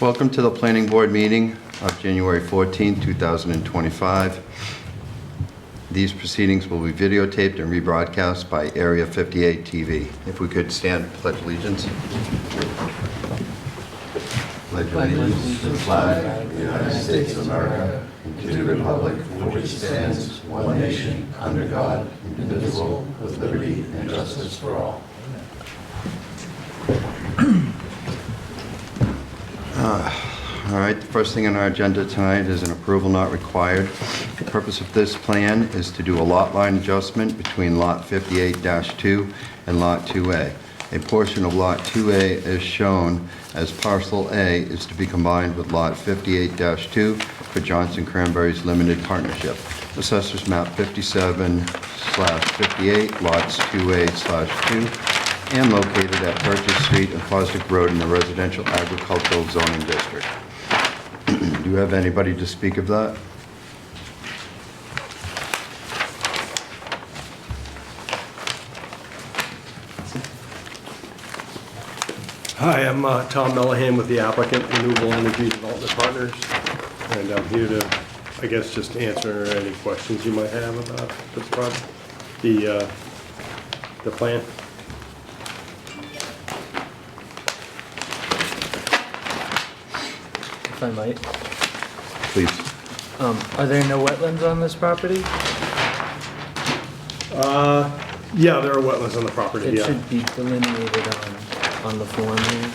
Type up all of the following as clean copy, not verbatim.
Welcome to the Planning Board meeting of January 14, 2025. These proceedings will be videotaped and rebroadcast by Area 58 TV. If we could stand, pledge allegiance. Pledge allegiance to the flag of the United States of America and to the republic for which it stands, one nation, under God, indivisible, with liberty and justice for all. All right, the first thing on our agenda tonight is an approval not required. The purpose of this plan is to do a lot line adjustment between Lot 58-2 and Lot 2A. A portion of Lot 2A is shown as Parcel A is to be combined with Lot 58-2 for Johnson Cranberries Limited Partnership. Assessors Map 57/58, Lots 2A/2, and located at Purchase Street and Fosdick Road in the Residential Agricultural Zoning District. Do you have anybody to speak of that? Hi, I'm Tom Mellahan with the applicant, Renewable Energy Development Partners, and I'm here to, I guess, just answer any questions you might have about the project, the plan. If I might. Please. Are there no wetlands on this property? Yeah, there are wetlands on the property, It yeah. should be delineated on the form here.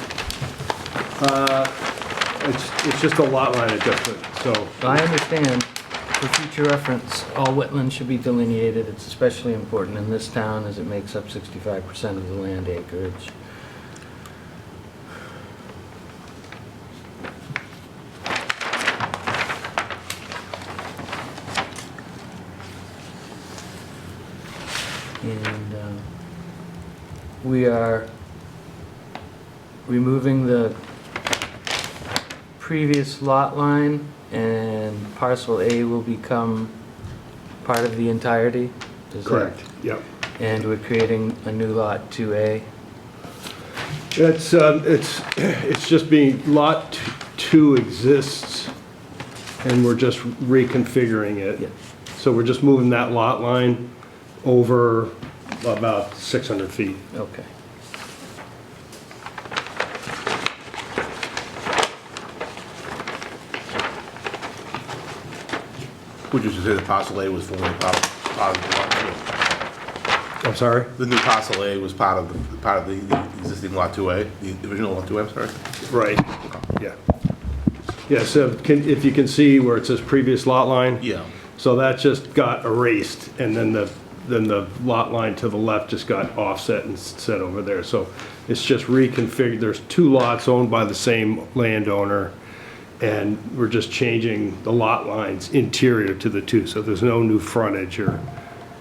It's just a lot line adjustment, so. I understand, for future reference, all wetlands should be delineated. It's especially important in this town as it makes up 65% of the land acreage. And we are removing the previous lot line, and parcel A will become part of the entirety? Is that- Correct, yep. And we're creating a new lot 2A? It's just being, lot 2 exists, and we're just reconfiguring it. Yeah. So we're just moving that lot line over about 600 feet. Okay. Would you say the parcel A was formerly part of the lot I'm sorry? 2? The new parcel A was part of the existing lot 2A, the original lot 2A, I'm sorry? Right, yeah. Yeah, so if you can see where it says previous lot line? Yeah. So that just got erased, and then the lot line to the left just got offset and set over there. So it's just reconfigured. There's 2 lots owned by the same landowner, and we're just changing the lot lines interior to the 2. So there's no new frontage or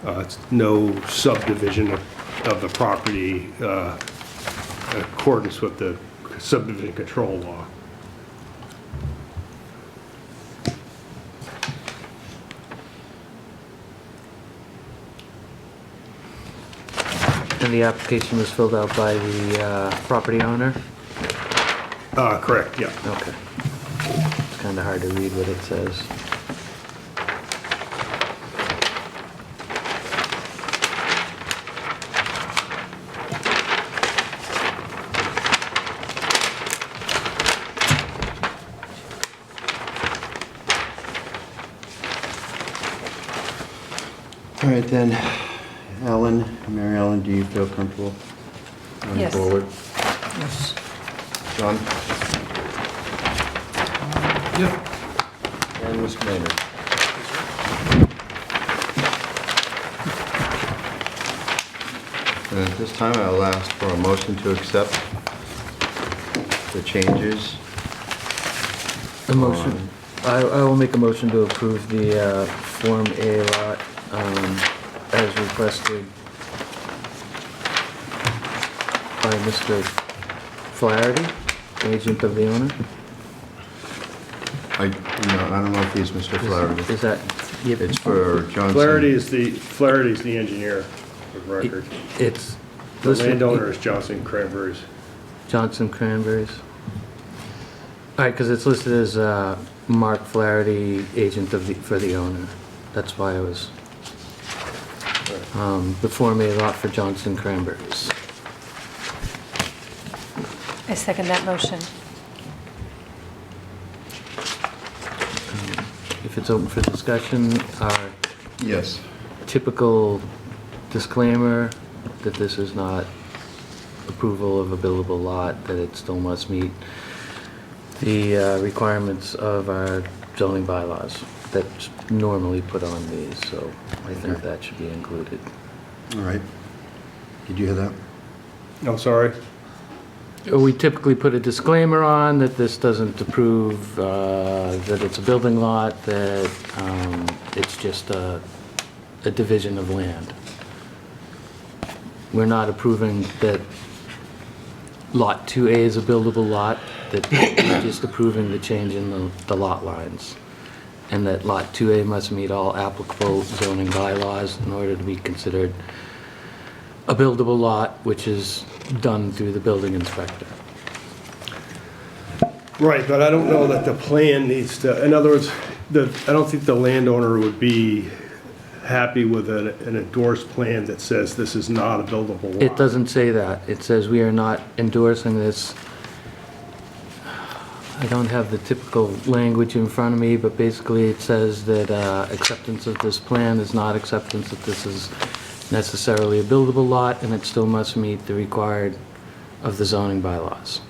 it's no subdivision of the property in accordance with the subdivision control law. And the application was filled out by the property owner? Correct, yeah. Okay. It's kind of hard to read what it says. All right then, Mary Ellen, do you feel comfortable going Yes. forward? Yes. John? Yep. And Mr. Maynard? And at this time, I'll ask for a motion to accept the changes. A motion, I will make a motion to approve the Form A lot as requested by Mr. Flaherty, agent of the owner. I don't know if he's Mr. Flaherty. Is that? Yep. It's for Johnson. Flaherty's the engineer of record. It's. The landowner is Johnson Cranberries. Johnson Cranberries. All right, because it's listed as Mark Flaherty, agent for the owner. That's why I was, the Form A lot for Johnson Cranberries. I second that motion. If it's open for discussion, our Yes. typical disclaimer that this is not approval of a buildable lot, that it still must meet the requirements of our zoning bylaws that's normally put on these, so I think that should be included. All right. Did you hear that? I'm sorry? We typically put a disclaimer on that this doesn't approve that it's a building lot, that it's just a division of land. We're not approving that Lot 2A is a buildable lot, that we're just approving the change in the lot lines. And that Lot 2A must meet all applicable zoning bylaws in order to be considered a buildable lot, which is done through the building inspector. Right, but I don't know that the plan needs to, in other words, I don't think the landowner would be happy with an endorsed plan that says this is not a buildable lot. It doesn't say that. It says we are not endorsing this. I don't have the typical language in front of me, but basically it says that acceptance of this plan is not acceptance that this is necessarily a buildable lot, and it still must meet the required of the zoning bylaws.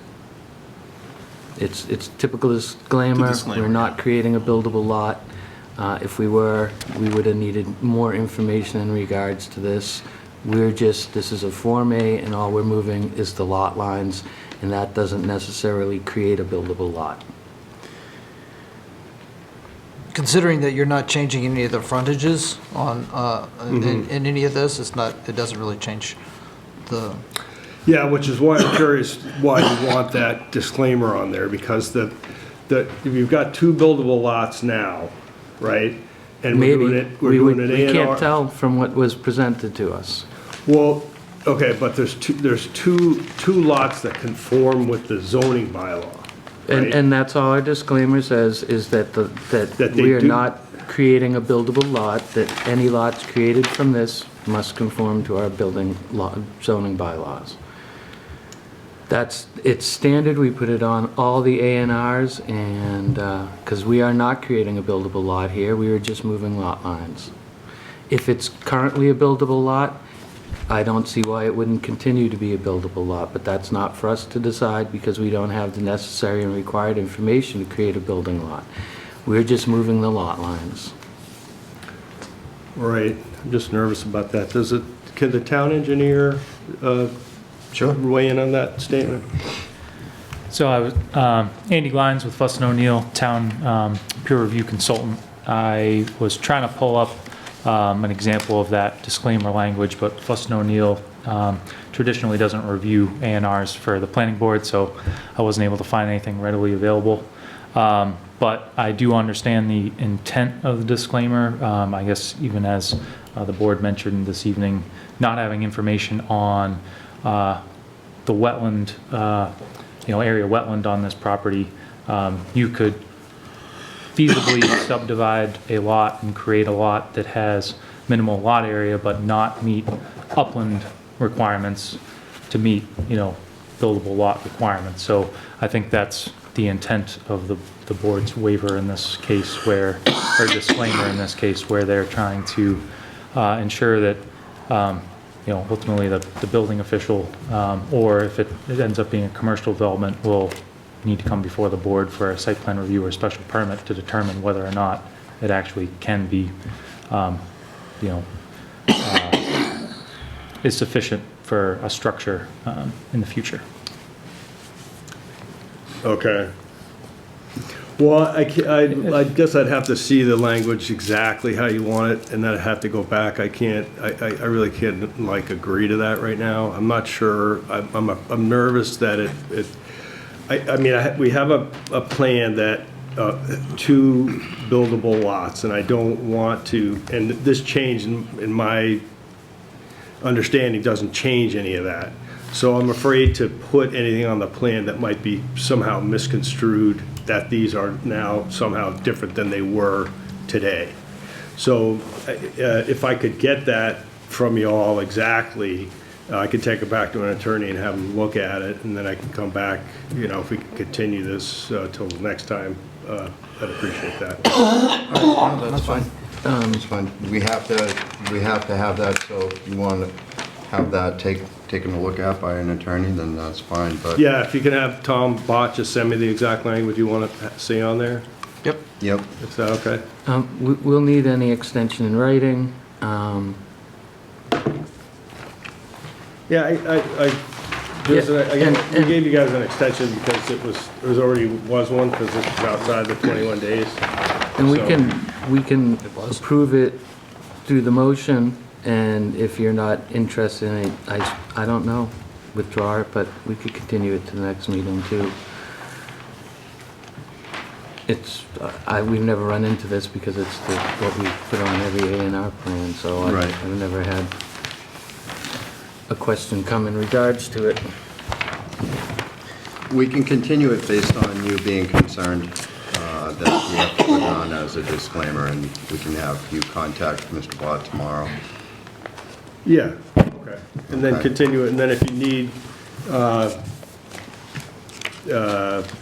It's typical disclaimer. disclaimer, We're not creating a buildable lot. If we were, we would have needed more information in regards to this. This is a Form A, and all we're moving is the lot lines, and that doesn't necessarily create a buildable lot. Considering that you're not changing any of the frontages on, in any of this, it doesn't really change the, Yeah, which is why I'm curious why you want that disclaimer on there, because if you've got two buildable lots now, right? And Maybe. we're doing an We A&R. can't tell from what was presented to us. Well, okay, but there's two lots that conform with the zoning bylaw, right? And that's all our disclaimer says, is that That they we are do- not creating a buildable lot, that any lots created from this must conform to our zoning bylaws. It's standard, we put it on all the A&Rs, and, because we are not creating a buildable lot here, we are just moving lot lines. If it's currently a buildable lot, I don't see why it wouldn't continue to be a buildable lot, but that's not for us to decide because we don't have the necessary and required information to create a building lot. We're just moving the lot lines. Right, I'm just nervous about that. Can the town engineer Sure. weigh in on that statement? So I was Andy Glines with Fuss & O'Neill, town peer review consultant. I was trying to pull up an example of that disclaimer language, but Fuss & O'Neill traditionally doesn't review A&Rs for the planning board, so I wasn't able to find anything readily available. But I do understand the intent of the disclaimer. I guess even as the board mentioned this evening, not having information on the wetland, area wetland on this property, you could feasibly subdivide a lot and create a lot that has minimal lot area but not meet upland requirements to meet, buildable lot requirements. So I think that's the intent of the board's waiver in this case or disclaimer in this case, where they're trying to ensure that ultimately the building official, or if it ends up being a commercial development, will need to come before the board for a site plan review or special permit to determine whether or not it actually can be, is sufficient for a structure in the future. Okay. Well, I guess I'd have to see the language exactly how you want it, and then I'd have to go back. I really can't agree to that right now. I'm not sure. I'm nervous that we have a plan that, two buildable lots, and I don't want to, and this change in my understanding doesn't change any of that. So I'm afraid to put anything on the plan that might be somehow misconstrued that these are now somehow different than they were today. So if I could get that from you all exactly, I could take it back to an attorney and have them look at it, and then I can come back, if we can continue this till next time, I'd appreciate that. That's fine. That's fine. We have to have that, so if you want to have that taken a look at by an attorney, then that's fine, but. Yeah, if you can have Tom Bott just send me the exact language you want to see on there, Yep. Yep. is that okay? We'll need any extension in writing. Yeah, we gave you guys an extension because it was already one, because it was outside the 21 days. And So- we can was. approve it through the motion, and if you're not interested in it, I don't know, withdraw it, but we could continue it to the next meeting too. It's, we've never run into this because it's what we put on every A&R plan, so Right. I've never had a question come in regards to it. We can continue it based on you being concerned that we have to put it on as a disclaimer, and we can have you contact Mr. Bott tomorrow. Yeah, okay. And then Okay. continue it, and then if you need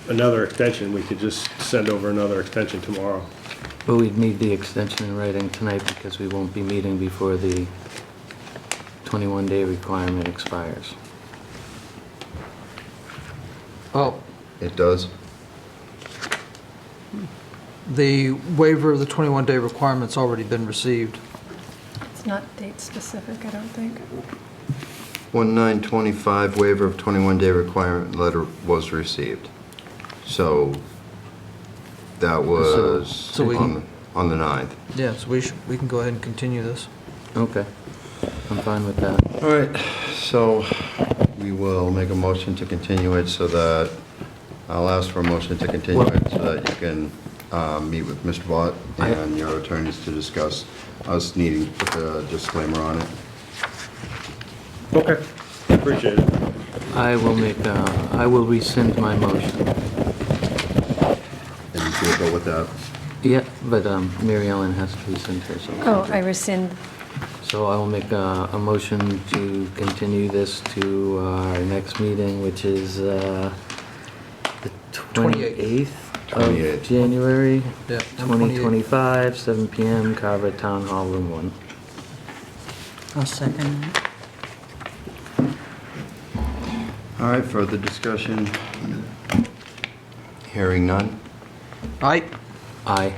another extension, we could just send over another extension tomorrow. But we'd need the extension in writing tonight because we won't be meeting before the 21-day requirement expires. Oh, It does? the waiver of the 21-day requirement's already been received. It's not date specific, I don't think. 1925 waiver of 21-day requirement letter was received. So that was So we- on the 9th. Yeah, so we can go ahead and continue this. Okay, I'm fine with that. All right, so we will make a motion to continue it so that, I'll ask for a motion to continue it so that you can meet with Mr. Bott and your attorneys to discuss us needing to put the disclaimer on it. Okay, appreciate it. I will rescind my motion. And you feel good with that? Yeah, but Mary Ellen has to rescind hers. Oh, I rescind. So I will make a motion to continue this to our next meeting, which is the 28th of 28th. January, Yeah, 2025, 7 PM, Carver Town Hall, Room 1. I'll second that. All right, further discussion? Hearing none? Aye. Aye.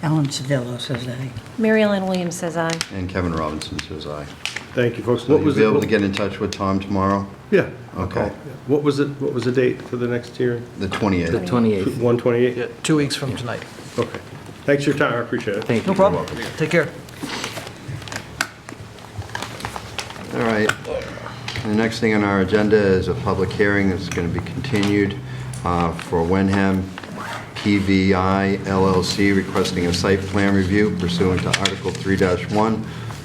Ellen Sedillo says aye. Mary Ellen Williams says aye. And Kevin Robinson says aye. Thank you, folks. So What you'll was be able to it? get in touch with Tom tomorrow? Yeah. Okay. What was the date for the next hearing? The The 28th. 28th. 128? Yeah, 2 weeks from tonight. Okay. Thanks for your time, I appreciate it. Thank you. No problem. Take care. All right. The next thing on our agenda is a public hearing that's going to be continued for Wenham PVI LLC requesting a site plan review pursuant to Article 3-1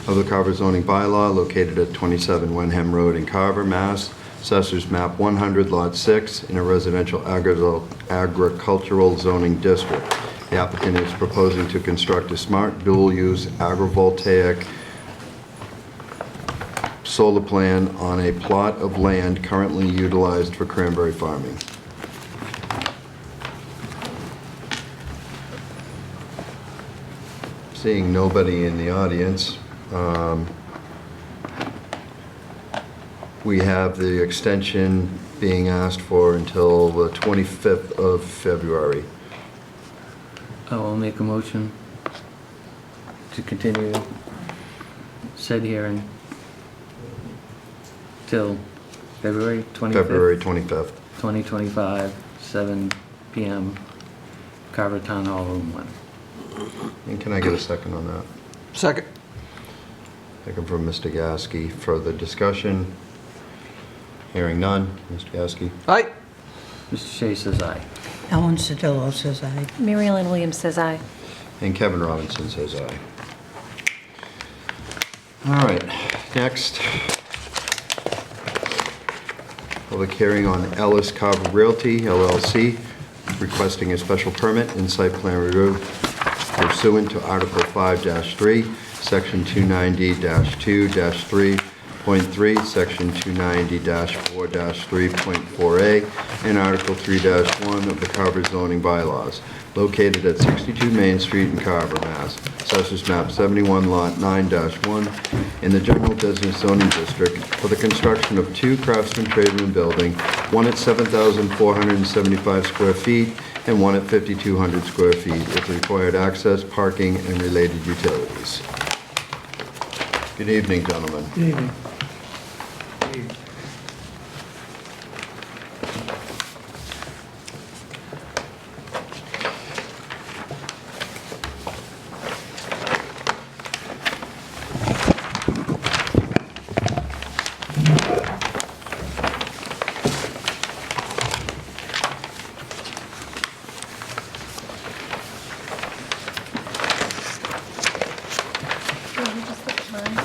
of the Carver zoning bylaw located at 27 Wenham Road in Carver, Mass. Assessors map 100, lot 6, in a residential agricultural zoning district. The applicant is proposing to construct a smart dual-use agrivoltaic solar plant on a plot of land currently utilized for cranberry farming. Seeing nobody in the audience, we have the extension being asked for until the 25th of February. I will make a motion to continue said hearing till February 25th. February 25th. 2025, 7 PM, Carver Town Hall, Room 1. And can I get a second on that? Second. Second from Mr. Gasky. Further discussion? Hearing none. Mr. Gasky? Aye. Mr. Shea says aye. Ellen Sedillo says aye. Mary Ellen Williams says aye. And Kevin Robinson says aye. All right, next. Public hearing on Ellis Carver Realty LLC, requesting a special permit and site plan review pursuant to Article 5-3, Section 290-2-3.3, Section 290-4-3.4A, and Article 3-1 of the Carver zoning bylaws, located at 62 Main Street in Carver, Mass. Assessors Map 71, Lot 9-1, in the General Business Zoning District for the construction of 2 Craftsman Tradesman building, one at 7,475 square feet and one at 5,200 square feet, with required access, parking, and related utilities. Good evening, gentlemen. Good evening. Can you just look at mine?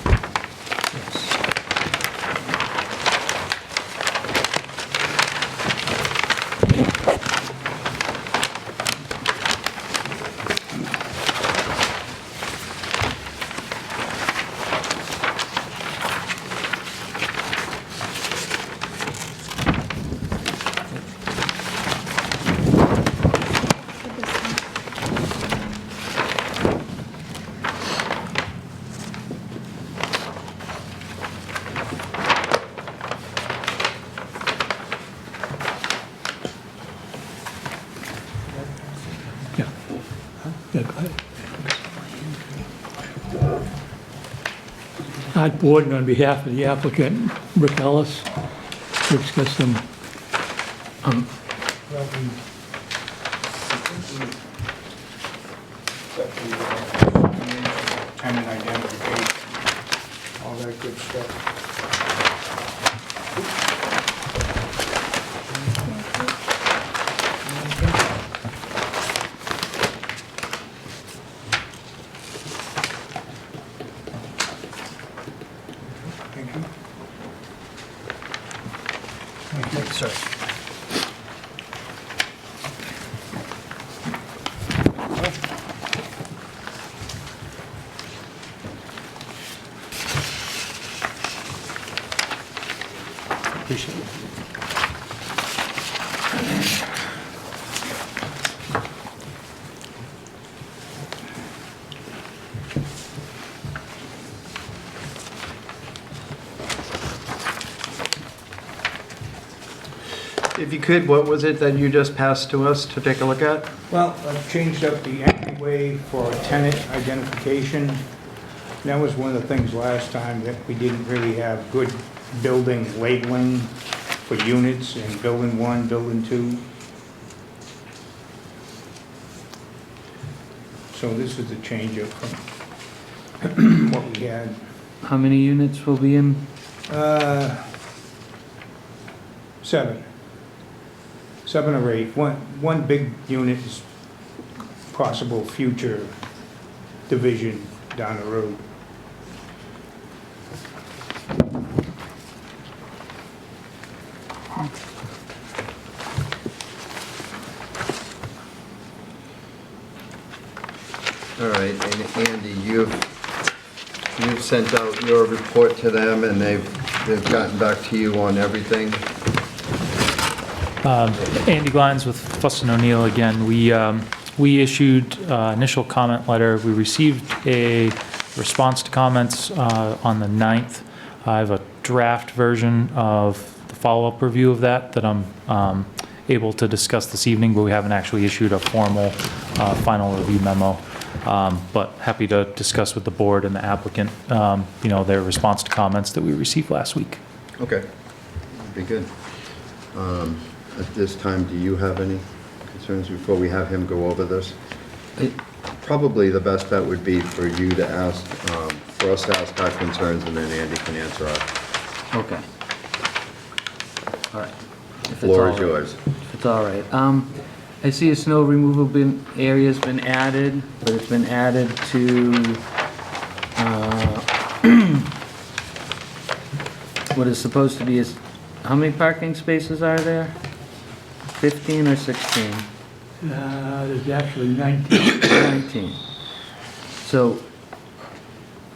Yeah. Yeah, go ahead. Art Borden, on behalf of the applicant, Rick Ellis, to discuss some Tenant identification, all that good stuff. Thank you. Thank you, sir. Appreciate it. If you could, what was it that you just passed to us to take a look at? Well, I've changed up the entryway for tenant identification. That was one of the things last time, that we didn't really have good building labeling for units in building 1, building 2. So this is the change up from what we had. How many units will be in? 7. 7 or 8. One big unit is possible future division down the road. All right, and Andy, you've sent out your report to them, and they've gotten back to you on everything? Andy Glines with Fussin O'Neill again. We issued initial comment letter. We received a response to comments on the 9th. I have a draft version of the follow-up review of that I'm able to discuss this evening, but we haven't actually issued a formal final review memo. But happy to discuss with the board and the applicant, their response to comments that we received last week. Okay, be good. At this time, do you have any concerns before we have him go over this? Probably the best bet would be for you to ask, for us to ask our concerns, and then Andy can answer ours. Okay. All right. If it's Floor all is right. yours. If it's all right. I see a snow removal area's been added, but it's been added to, what is supposed to be how many parking spaces are there? 15 or 16? There's actually 19. 19. So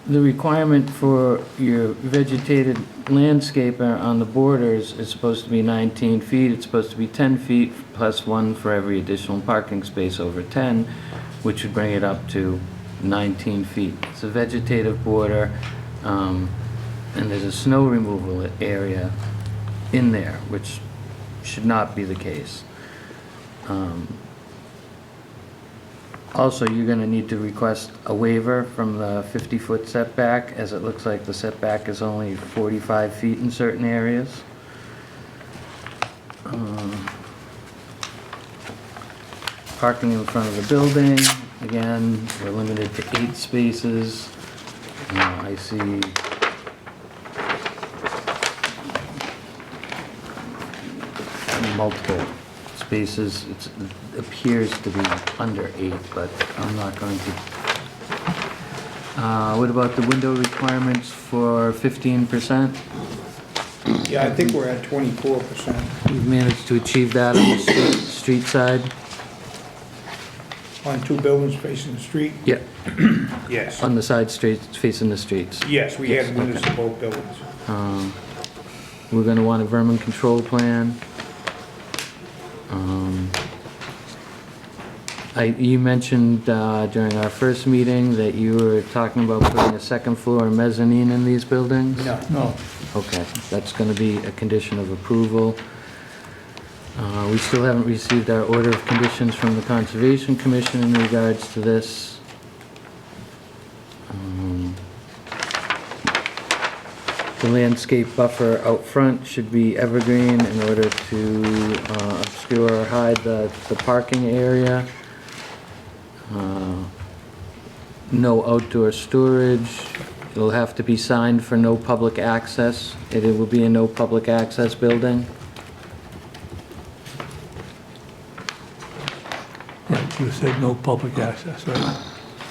the requirement for your vegetated landscaper on the borders is supposed to be 19 feet. It's supposed to be 10 feet plus one for every additional parking space over 10, which would bring it up to 19 feet. It's a vegetative border, and there's a snow removal area in there, which should not be the case. Also, you're going to need to request a waiver from the 50-foot setback, as it looks like the setback is only 45 feet in certain areas. Parking in front of the building, again, we're limited to 8 spaces. I see multiple spaces. It appears to be under 8, but I'm not going to. What about the window requirements for 15%? Yeah, I think we're at 24%. We've managed to achieve that on the street side? On 2 buildings facing the street? Yeah, Yes. on the side streets facing the streets. Yes, we had windows in both buildings. We're gonna want a vermin control plan. You mentioned during our first meeting that you were talking about putting a second floor mezzanine in these buildings? No. Okay, that's gonna be a condition of approval. We still haven't received our order of conditions from the Conservation Commission in regards to this. The landscape buffer out front should be evergreen in order to obscure or hide the parking area. No outdoor storage. It'll have to be signed for no public access. It will be a no public access building. Yeah, you said no public access, right?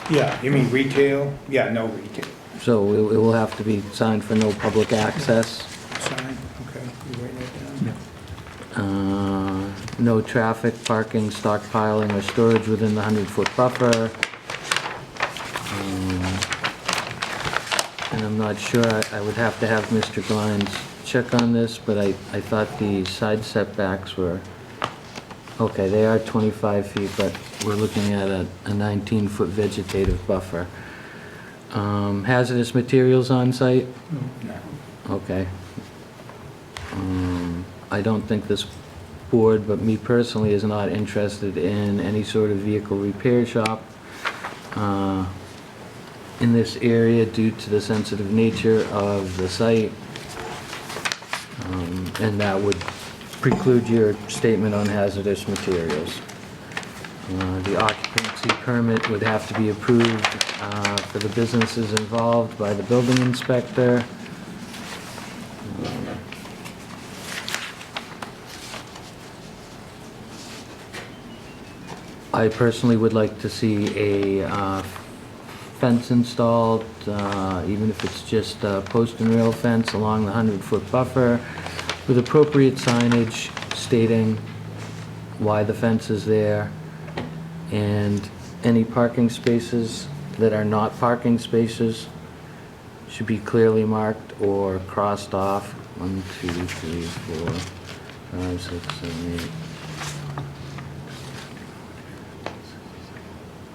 Yeah, you mean retail? Yeah, no retail. So it will have to be signed for no public access. Sign, okay, you write that down? No traffic, parking, stockpiling, or storage within the 100-foot buffer. And I'm not sure, I would have to have Mr. Glines check on this, but I thought the side setbacks were, okay, they are 25 feet, but we're looking at a 19-foot vegetative buffer. Hazardous materials on site? No. Okay. I don't think this board, but me personally, is not interested in any sort of vehicle repair shop in this area due to the sensitive nature of the site. And that would preclude your statement on hazardous materials. The occupancy permit would have to be approved for the businesses involved by the building inspector. I personally would like to see a fence installed, even if it's just a post and rail fence along the 100-foot buffer, with appropriate signage stating why the fence is there, and any parking spaces that are not parking spaces should be clearly marked or crossed off. 1, 2, 3, 4, 5, 6, 7, 8.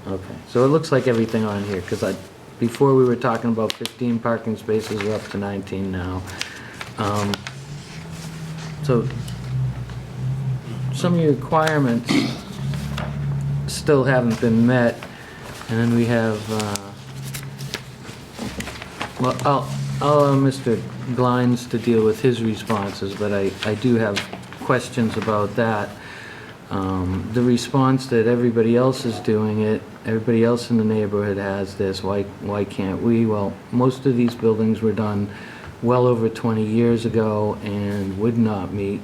Okay, so it looks like everything on here, because before we were talking about 15 parking spaces, we're up to 19 now. So some of your requirements still haven't been met, and then we have, well, I'll allow Mr. Glines to deal with his responses, but I do have questions about that. The response that everybody else is doing it, everybody else in the neighborhood has this, why can't we? Well, most of these buildings were done well over 20 years ago and would not meet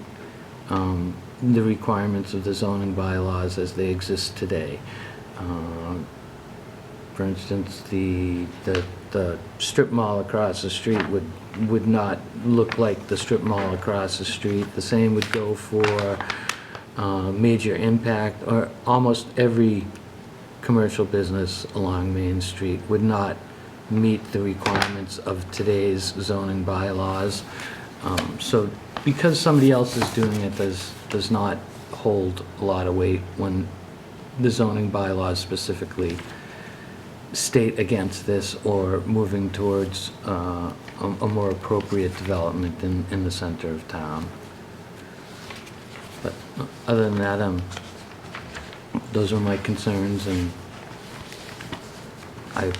the requirements of the zoning bylaws as they exist today. For instance, the strip mall across the street would not look like the strip mall across the street. The same would go for major impact, or almost every commercial business along Main Street would not meet the requirements of today's zoning bylaws. So because somebody else is doing it does not hold a lot of weight when the zoning bylaws specifically state against this or moving towards a more appropriate development in the center of town. But other than that, those are my concerns, and I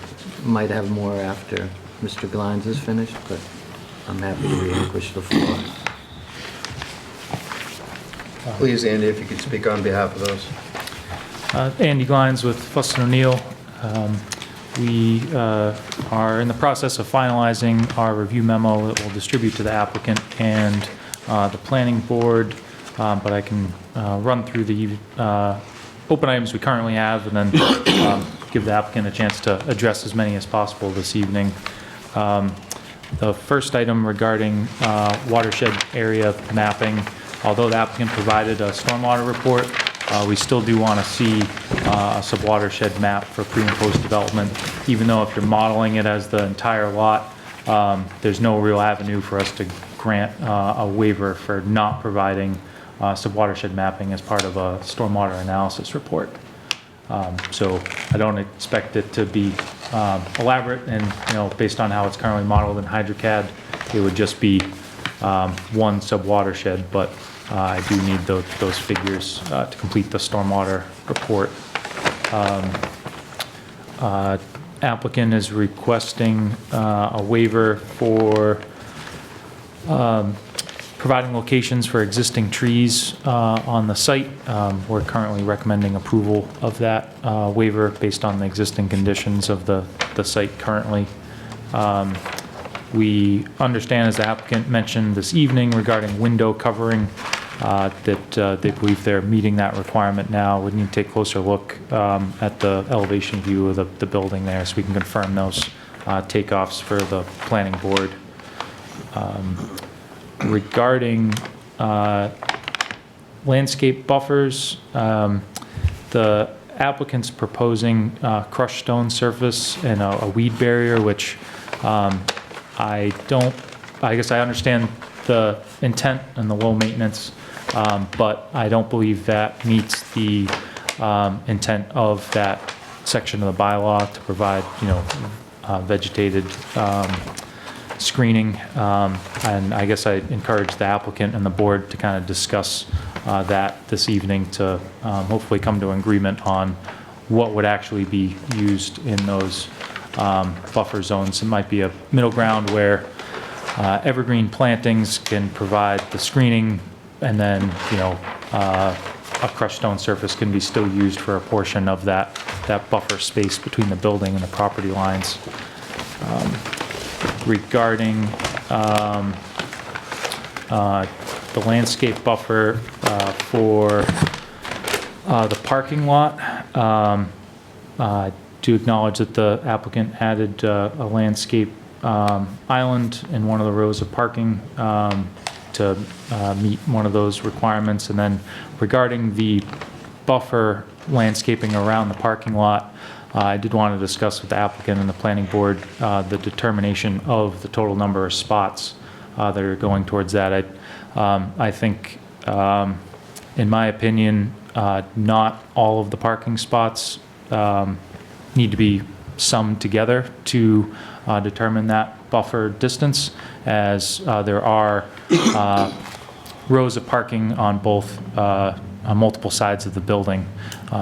might have more after Mr. Glines is finished, but I'm happy to relinquish the floor. Please, Andy, if you could speak on behalf of those. Andy Glines with Fussin O'Neill. We are in the process of finalizing our review memo that we'll distribute to the applicant and the planning board, but I can run through the open items we currently have and then give the applicant a chance to address as many as possible this evening. The first item regarding watershed area mapping, although the applicant provided a stormwater report, we still do want to see a sub-watershed map for pre and post development. Even though if you're modeling it as the entire lot, there's no real avenue for us to grant a waiver for not providing sub-watershed mapping as part of a stormwater analysis report. So I don't expect it to be elaborate, and based on how it's currently modeled in HydroCAD, it would just be one sub-watershed, but I do need those figures to complete the stormwater report. Applicant is requesting a waiver for providing locations for existing trees on the site. We're currently recommending approval of that waiver based on the existing conditions of the site currently. We understand, as the applicant mentioned this evening regarding window covering, that they believe they're meeting that requirement now. We need to take a closer look at the elevation view of the building there so we can confirm those takeoffs for the planning board. Regarding landscape buffers, the applicant's proposing crushed stone surface and a weed barrier, which I guess I understand the intent and the low maintenance, but I don't believe that meets the intent of that section of the bylaw to provide, vegetated screening. And I guess I encourage the applicant and the board to kind of discuss that this evening to hopefully come to an agreement on what would actually be used in those buffer zones. It might be a middle ground where evergreen plantings can provide the screening, and then a crushed stone surface can be still used for a portion of that buffer space between the building and the property lines. Regarding the landscape buffer for the parking lot, I do acknowledge that the applicant added a landscape island in one of the rows of parking to meet one of those requirements. And then regarding the buffer landscaping around the parking lot, I did want to discuss with the applicant and the planning board the determination of the total number of spots that are going towards that. I think, in my opinion, not all of the parking spots need to be summed together to determine that buffer distance, as there are rows of parking on both on multiple sides of the building.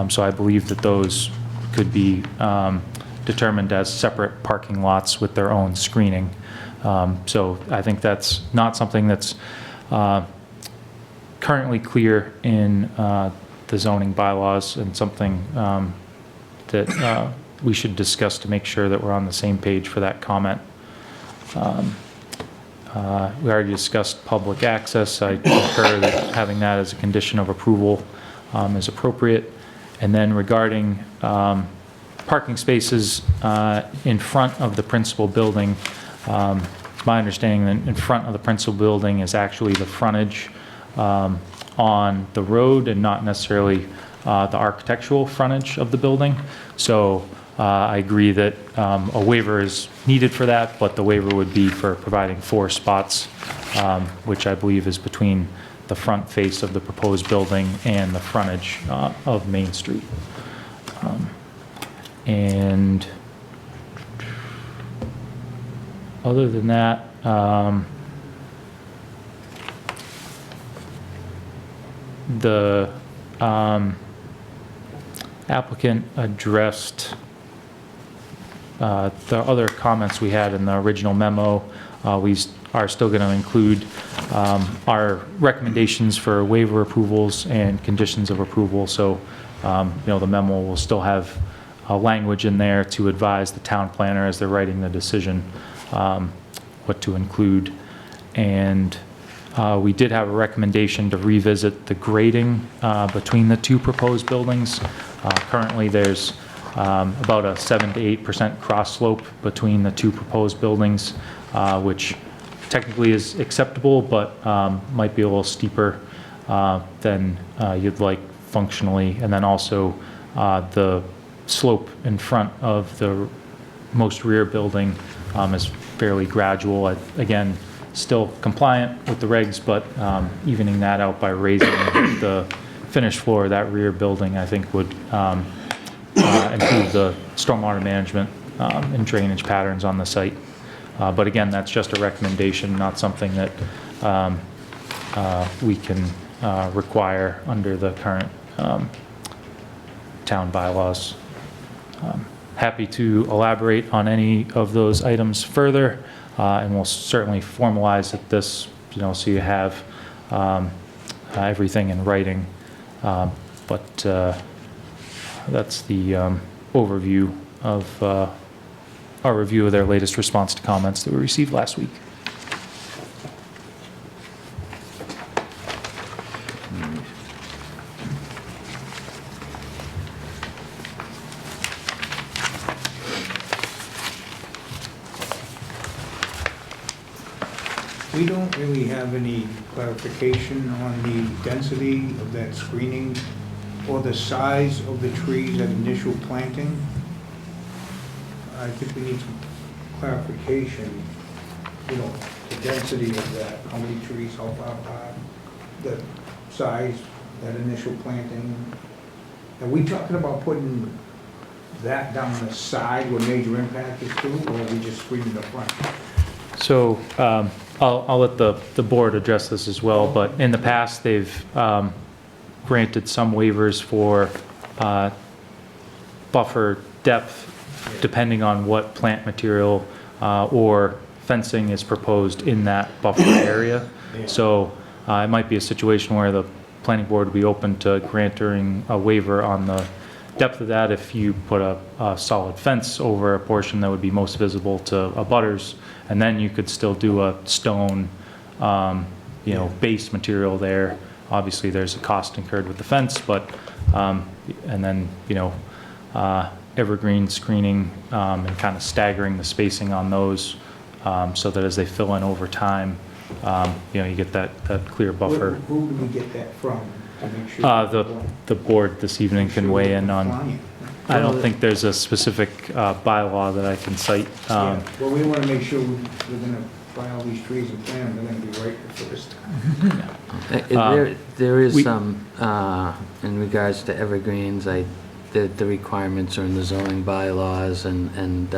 So I believe that those could be determined as separate parking lots with their own screening. So I think that's not something that's currently clear in the zoning bylaws, and something that we should discuss to make sure that we're on the same page for that comment. We already discussed public access. I concur that having that as a condition of approval is appropriate. And then regarding parking spaces in front of the principal building, it's my understanding that in front of the principal building is actually the frontage on the road and not necessarily the architectural frontage of the building. So I agree that a waiver is needed for that, but the waiver would be for providing 4 spots, which I believe is between the front face of the proposed building and the frontage of Main Street. And other than that, the applicant addressed the other comments we had in the original memo. We are still going to include our recommendations for waiver approvals and conditions of approval. So, the memo will still have language in there to advise the town planner as they're writing the decision what to include. And we did have a recommendation to revisit the grading between the 2 proposed buildings. Currently, there's about a 7 to 8% cross slope between the 2 proposed buildings, which technically is acceptable, but might be a little steeper than you'd like functionally. And then also the slope in front of the most rear building is fairly gradual. Again, still compliant with the regs, but evening that out by raising the finished floor of that rear building, I think would improve the stormwater management and drainage patterns on the site. But again, that's just a recommendation, not something that we can require under the current town bylaws. Happy to elaborate on any of those items further, and we'll certainly formalize this, so you have everything in writing. But that's the overview of our review of their latest response to comments that we received last week. We don't really have any clarification on the density of that screening or the size of the trees at initial planting. I think we need some clarification, the density of that, how many trees, how far apart, the size, that initial planting. Are we talking about putting that down the side where major impact is to, or are we just screening the front? So I'll let the board address this as well, but in the past, they've granted some waivers for buffer depth depending on what plant material or fencing is proposed in that buffer area. So it might be a situation where the planning board would be open to granting a waiver on the depth of that if you put a solid fence over a portion that would be most visible to abutters, and then you could still do a stone, base material there. Obviously, there's a cost incurred with the fence, but and then evergreen screening and kind of staggering the spacing on those so that as they fill in over time, you get that clear buffer. Who do we get that from to make sure? The board this evening can weigh in on. Compliant. I don't think there's a specific bylaw that I can cite. Yeah, well, we want to make sure we're going to buy all these trees and plant them, they're going to be right the first time. There is some, in regards to evergreens, the requirements are in the zoning bylaws and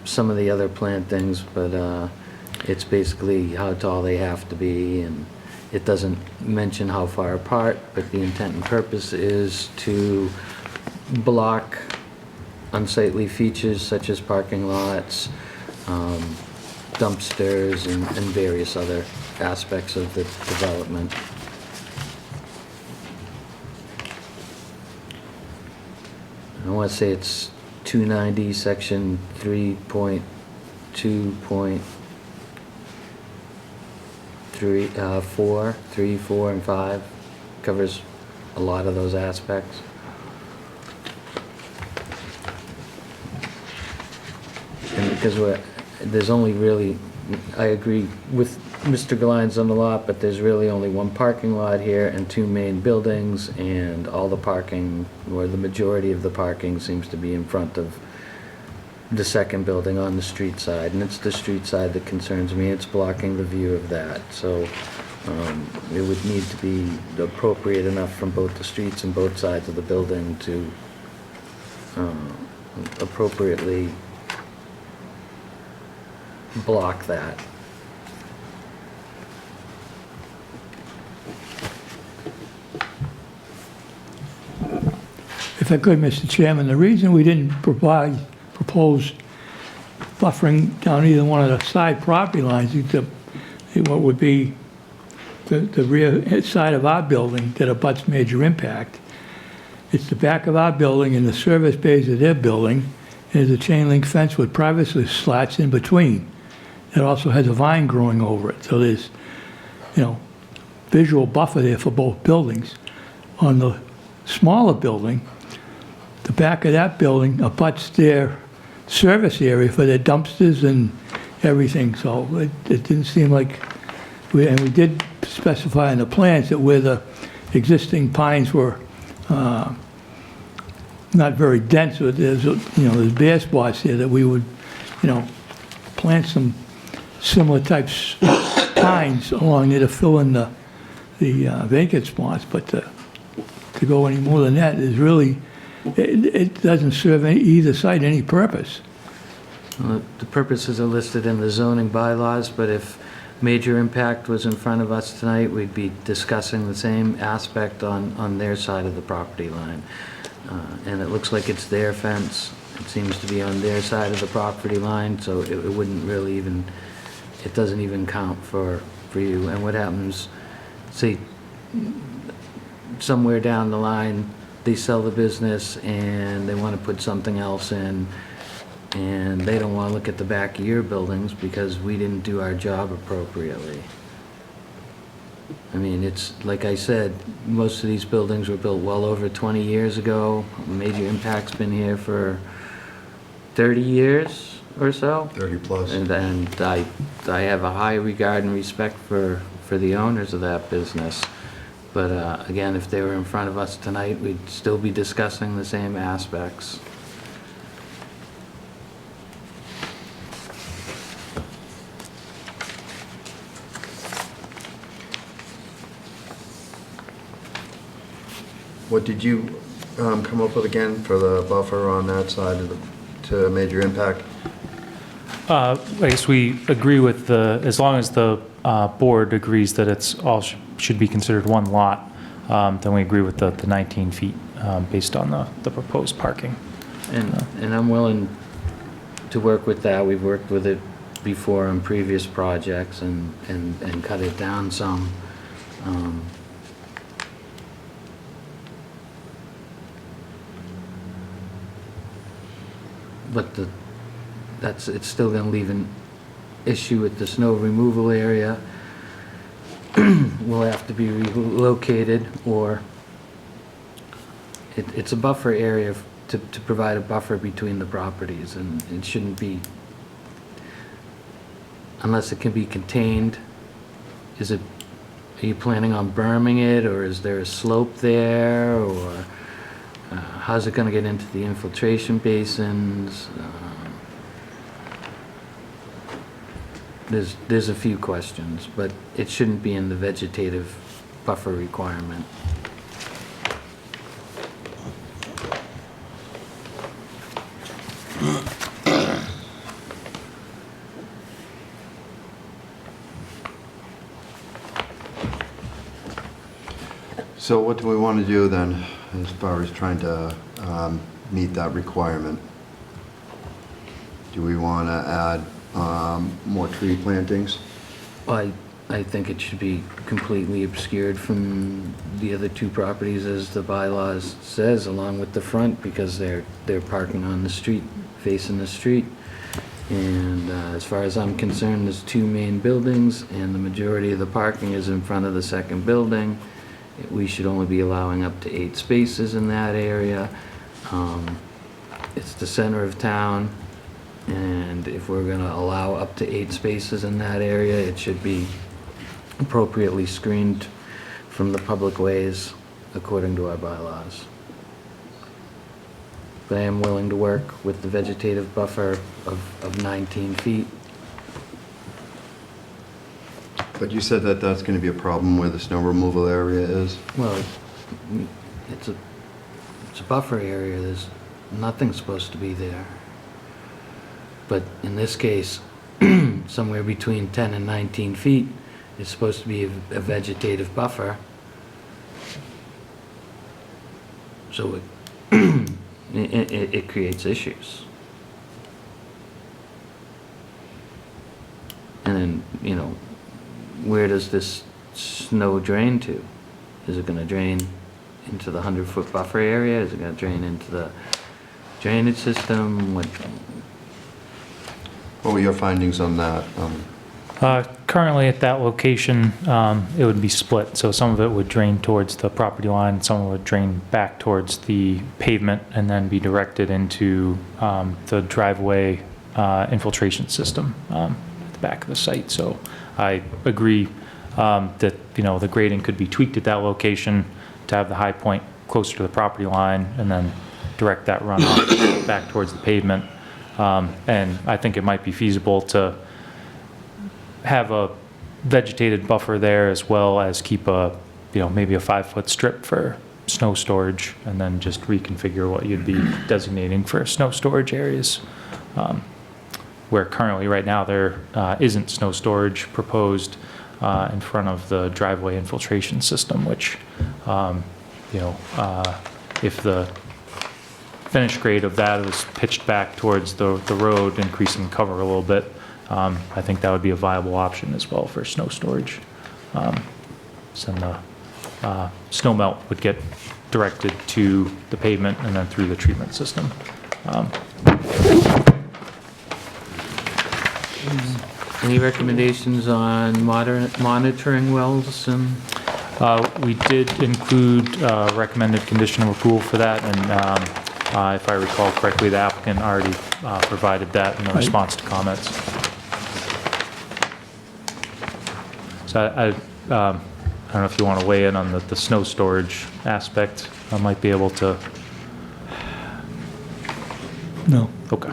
some of the other plantings, but it's basically how tall they have to be, and it doesn't mention how far apart, but the intent and purpose is to block unsightly features such as parking lots, dumpsters, and various other aspects of the development. I want to say it's 290, section 3.2.4, 3, 4, and 5 covers a lot of those aspects. And because there's only really, I agree with Mr. Galine's on the lot, but there's really only one parking lot here and two main buildings, and all the parking, or the majority of the parking, seems to be in front of the second building on the street side, and it's the street side that concerns me. It's blocking the view of that, so it would need to be appropriate enough from both the streets and both sides of the building to appropriately block that. If I could, Mr. Chairman, the reason we didn't propose buffering down either one of the side property lines, what would be the rear side of our building that abuts major impact, it's the back of our building and the service bays of their building, and there's a chain link fence with privacy slats in between. It also has a vine growing over it, so there's, visual buffer there for both buildings. On the smaller building, the back of that building abuts their service area for their dumpsters and everything, so it didn't seem like, we did specify in the plans that where the existing pines were not very dense, but there's bare spots there that we would, plant some similar types of pines along there to fill in the vacant spots, but to go any more than that is really, it doesn't serve either side any purpose. The purposes are listed in the zoning bylaws, but if major impact was in front of us tonight, we'd be discussing the same aspect on their side of the property line. And it looks like it's their fence. It seems to be on their side of the property line, so it wouldn't really even, it doesn't even count for you. And what happens, say, somewhere down the line, they sell the business and they want to put something else in, and they don't want to look at the back of your buildings because we didn't do our job appropriately. I mean, it's, like I said, most of these buildings were built well over 20 years ago. Major Impact's been here for 30 years or so. 30 plus. And I have a high regard and respect for the owners of that business. But again, if they were in front of us tonight, we'd still be discussing the same aspects. What did you come up with again for the buffer on that side of to major impact? I guess we agree with as long as the board agrees that it's all should be considered one lot, then we agree with the 19 feet based on the proposed parking. And I'm willing to work with that. We've worked with it before on previous projects and cut it down some. But it's still gonna leave an issue with the snow removal area. Will have to be relocated, or it's a buffer area to provide a buffer between the properties, and it shouldn't be, unless it can be contained. Are you planning on berming it, or is there a slope there, or how's it gonna get into the infiltration basins? There's a few questions, but it shouldn't be in the vegetative buffer requirement. So what do we want to do then, as far as trying to meet that requirement? Do we want to add more tree plantings? I think it should be completely obscured from the other two properties, as the bylaws says, along with the front, because they're parking on the street, facing the street. And as far as I'm concerned, there's two main buildings, and the majority of the parking is in front of the second building. We should only be allowing up to 8 spaces in that area. It's the center of town, and if we're gonna allow up to 8 spaces in that area, it should be appropriately screened from the public ways according to our bylaws. But I am willing to work with the vegetative buffer of 19 feet. But you said that that's going to be a problem where the snow removal area is? Well, it's a buffer area, there's nothing supposed to be there. But in this case, somewhere between 10 and 19 feet is supposed to be a vegetative buffer. So it creates issues. And then, you know, where does this snow drain to? Is it gonna drain into the 100-foot buffer area? Is it gonna drain into the drainage system? What What were your findings on that? Currently at that location, it would be split, so some of it would drain towards the property line, some of it would drain back towards the pavement, and then be directed into the driveway infiltration system at the back of the site. So I agree that, you know, the grading could be tweaked at that location to have the high point closer to the property line, and then direct that runoff back towards the pavement. And I think it might be feasible to have a vegetated buffer there, as well as keep a, you know, maybe a 5-foot strip for snow storage, and then just reconfigure what you'd be designating for snow storage areas. Where currently, right now, there isn't snow storage proposed in front of the driveway infiltration system, which, you know, if the finished grade of that was pitched back towards the road, increasing cover a little bit, I think that would be a viable option as well for snow storage. So the snow melt would get directed to the pavement and then through the treatment system. Any recommendations on monitoring wells and? We did include recommended condition of approval for that, and if I recall correctly, the applicant already provided that in the response to comments. So I don't know if you want to weigh in on the snow storage aspect. I might be able to. No. Okay.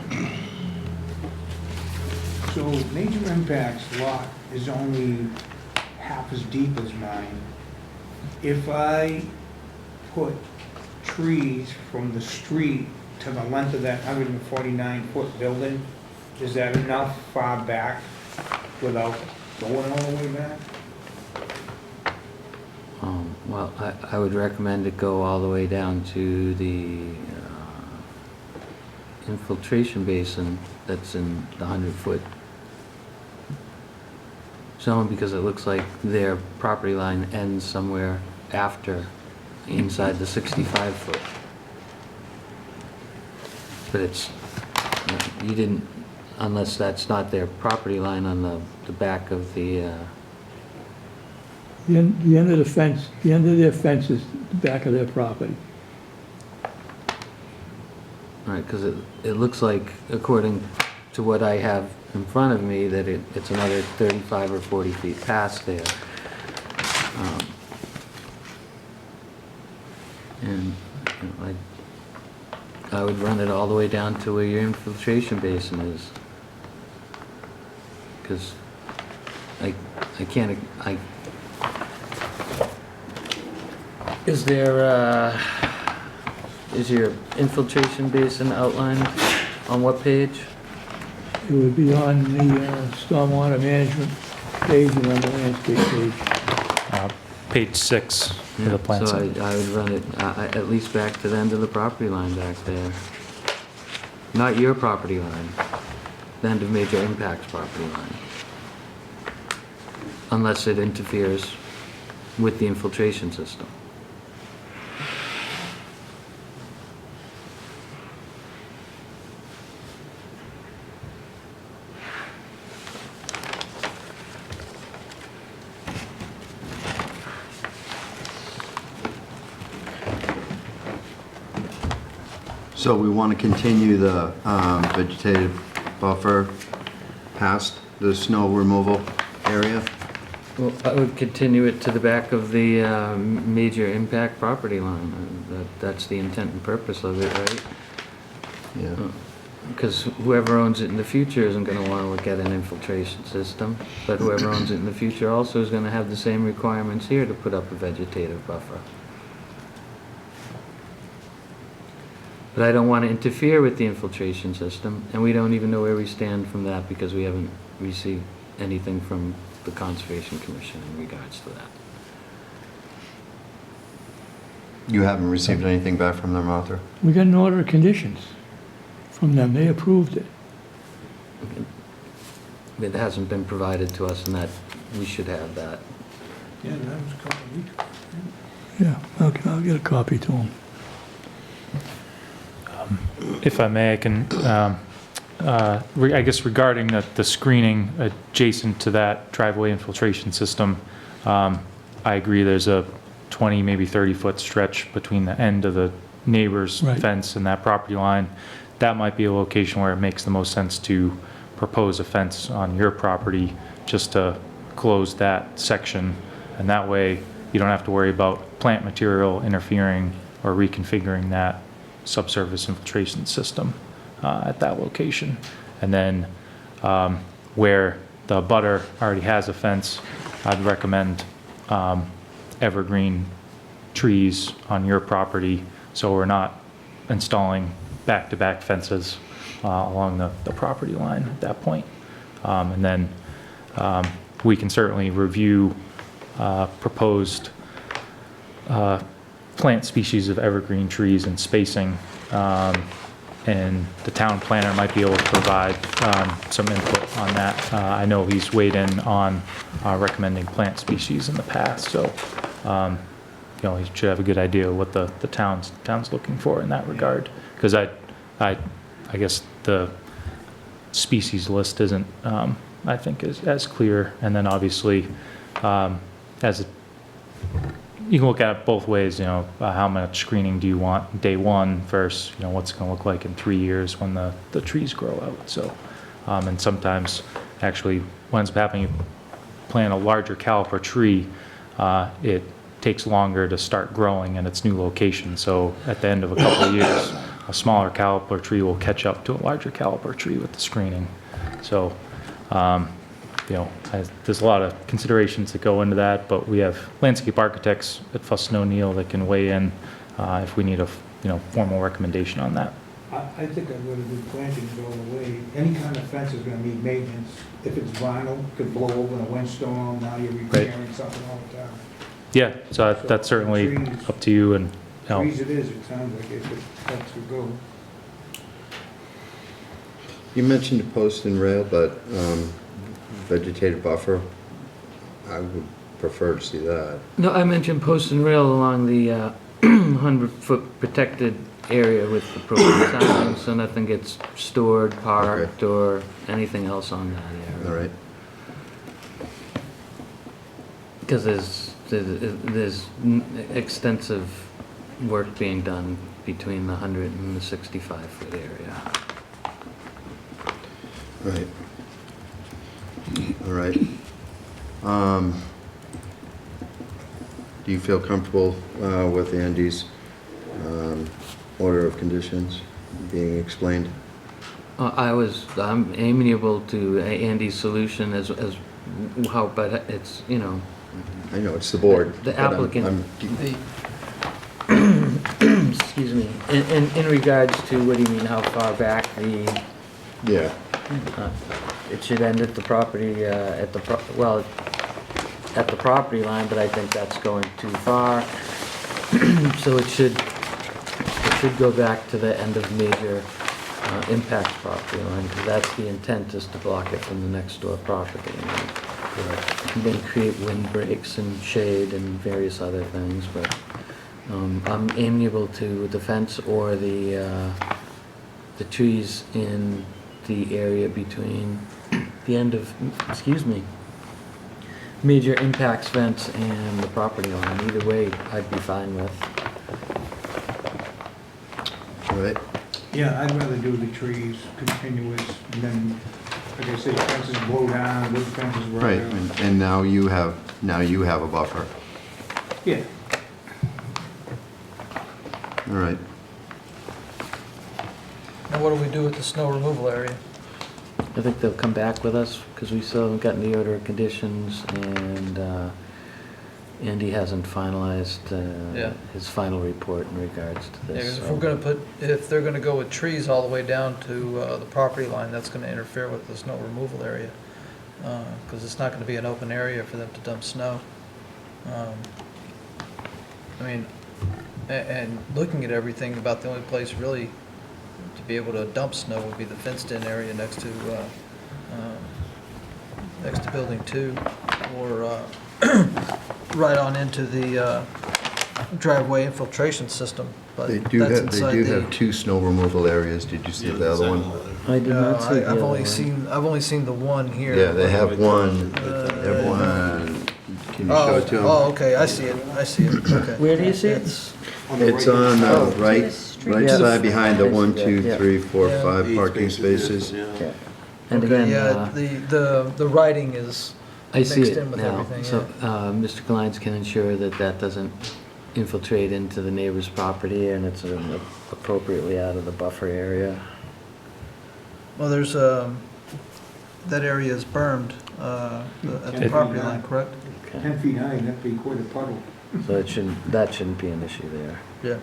So major impacts lot is only half as deep as mine. If I put trees from the street to the length of that 149-foot building, is that enough far back without going all the way back? Well, I would recommend it go all the way down to the infiltration basin that's in the 100-foot zone, because it looks like their property line ends somewhere after, inside the 65-foot. But it's, you didn't, unless that's not their property line on the back of the, The end of the fence, the end of their fence is the back of their property. right, because it looks like, according to what I have in front of me, that it's another 35 or 40 feet past there. And you know, I would run it all the way down to where your infiltration basin is. Because I can't, is there, is your infiltration basin outlined on what page? It would be on the stormwater management page and on the landscape page. Page 6 of the plan So set. I would run it at least back to the end of the property line back there. Not your property line, the end of major impacts property line. Unless it interferes with the infiltration system. So we want to continue the vegetative buffer past the snow removal area? Well, I would continue it to the back of the major impact property line. That's the intent and purpose of it, right? Yeah. Because whoever owns it in the future isn't going to want to look at an infiltration system, but whoever owns it in the future also is going to have the same requirements here to put up a vegetative buffer. But I don't want to interfere with the infiltration system, and we don't even know where we stand from that because we haven't received anything from the Conservation Commission in regards to that. You haven't received anything back from them, Arthur? We got an order of conditions from them. They approved it. It hasn't been provided to us, and that we should have that. Yeah, that was a couple of weeks ago. Yeah, I'll get a copy to them. If I may, I can, I guess regarding the screening adjacent to that driveway infiltration system, I agree there's a 20, maybe 30-foot stretch between the end of the neighbor's Right. fence and that property line. That might be a location where it makes the most sense to propose a fence on your property just to close that section. And that way you don't have to worry about plant material interfering or reconfiguring that subsurface infiltration system at that location. And then where the abutter already has a fence, I'd recommend evergreen trees on your property so we're not installing back-to-back fences along the property line at that point. And then we can certainly review proposed plant species of evergreen trees and spacing, and the town planner might be able to provide some input on that. I know he's weighed in on recommending plant species in the past, so you know, he should have a good idea of what the town's looking for in that regard. Because I guess the species list isn't, I think, as clear. And then obviously, you can look at it both ways, you know, how much screening do you want day one versus, you know, what's it going to look like in 3 years when the trees grow out. So, and sometimes actually what ends up happening, you plant a larger caliper tree, it takes longer to start growing in its new location. So at the end of a couple of years, a smaller caliper tree will catch up to a larger caliper tree with the screening. So, you know, there's a lot of considerations that go into that, but we have landscape architects at Fuss & O'Neill that can weigh in if we need a formal recommendation on that. I think I'd rather do plantings all the way. Any kind of fence is gonna need maintenance. If it's vinyl, it could blow over in a windstorm, now you're repairing something all the time. Yeah, so that's certainly trees- up to you, and, you know, Trees it is, it sounds like it has to go. You mentioned a post and rail, but vegetative buffer, I would prefer to see that. No, I mentioned post and rail along the 100-foot protected area with the appropriate sign, so nothing gets stored, parked, or anything else on that area. All right. Because there's extensive work being done between the 100 and the 65-foot area. Right. All right. Do you feel comfortable with Andy's order of conditions being explained? I'm amenable to Andy's solution as how, but it's, you know, I know it's the board. The but I'm- applicant. I'm- excuse me, in regards to, what do you mean, how far back the, Yeah. it should end at the property, at the property line, but I think that's going too far. So it should go back to the end of major impact property line, because that's the intent, is to block it from the next door property. And then create windbreaks and shade and various other things, but I'm amenable to the fence or the trees in the area between the end of, major impacts fence and the property line. Either way, I'd be fine with. All right. Yeah, I'd rather do the trees continuous, and then, like I say, fences blow down, wood fences Right, right out. and now you have now you have a buffer. Yeah. All right. Now what do we do with the snow removal area? I think they'll come back with us, because we still haven't gotten the order of conditions, and Andy hasn't finalized Yeah. his final report in regards to Yeah, this. 'cause if so- we're gonna if they're gonna go with trees all the way down to the property line, that's gonna interfere with the snow removal area. Because it's not gonna be an open area for them to dump snow. I mean, and looking at everything, about the only place really to be able to dump snow would be the fenced-in area next to Building 2, or right on into the driveway infiltration system, but They that's do inside the... have two snow removal areas. Did you see the other one? I did No, not see the I've other only one. I've only seen the one here. Yeah, they have one. They have one. Can you show it to them? Oh, okay, I see it, okay. Where do you see it? It's on the right Yeah. side behind the I see 1, that, 2, yeah. 3, 4, Yeah. 5 parking spaces. Yeah. And Okay, again, yeah, the writing is I see mixed it in with now. everything, So yeah. Mr. Kleins can ensure that that doesn't infiltrate into the neighbor's property, and it's appropriately out of the buffer area. Well, there's, that area is bermed at the property line, correct? Okay. 10 feet high, that'd be quite a puddle. So that shouldn't be an issue there. Yeah.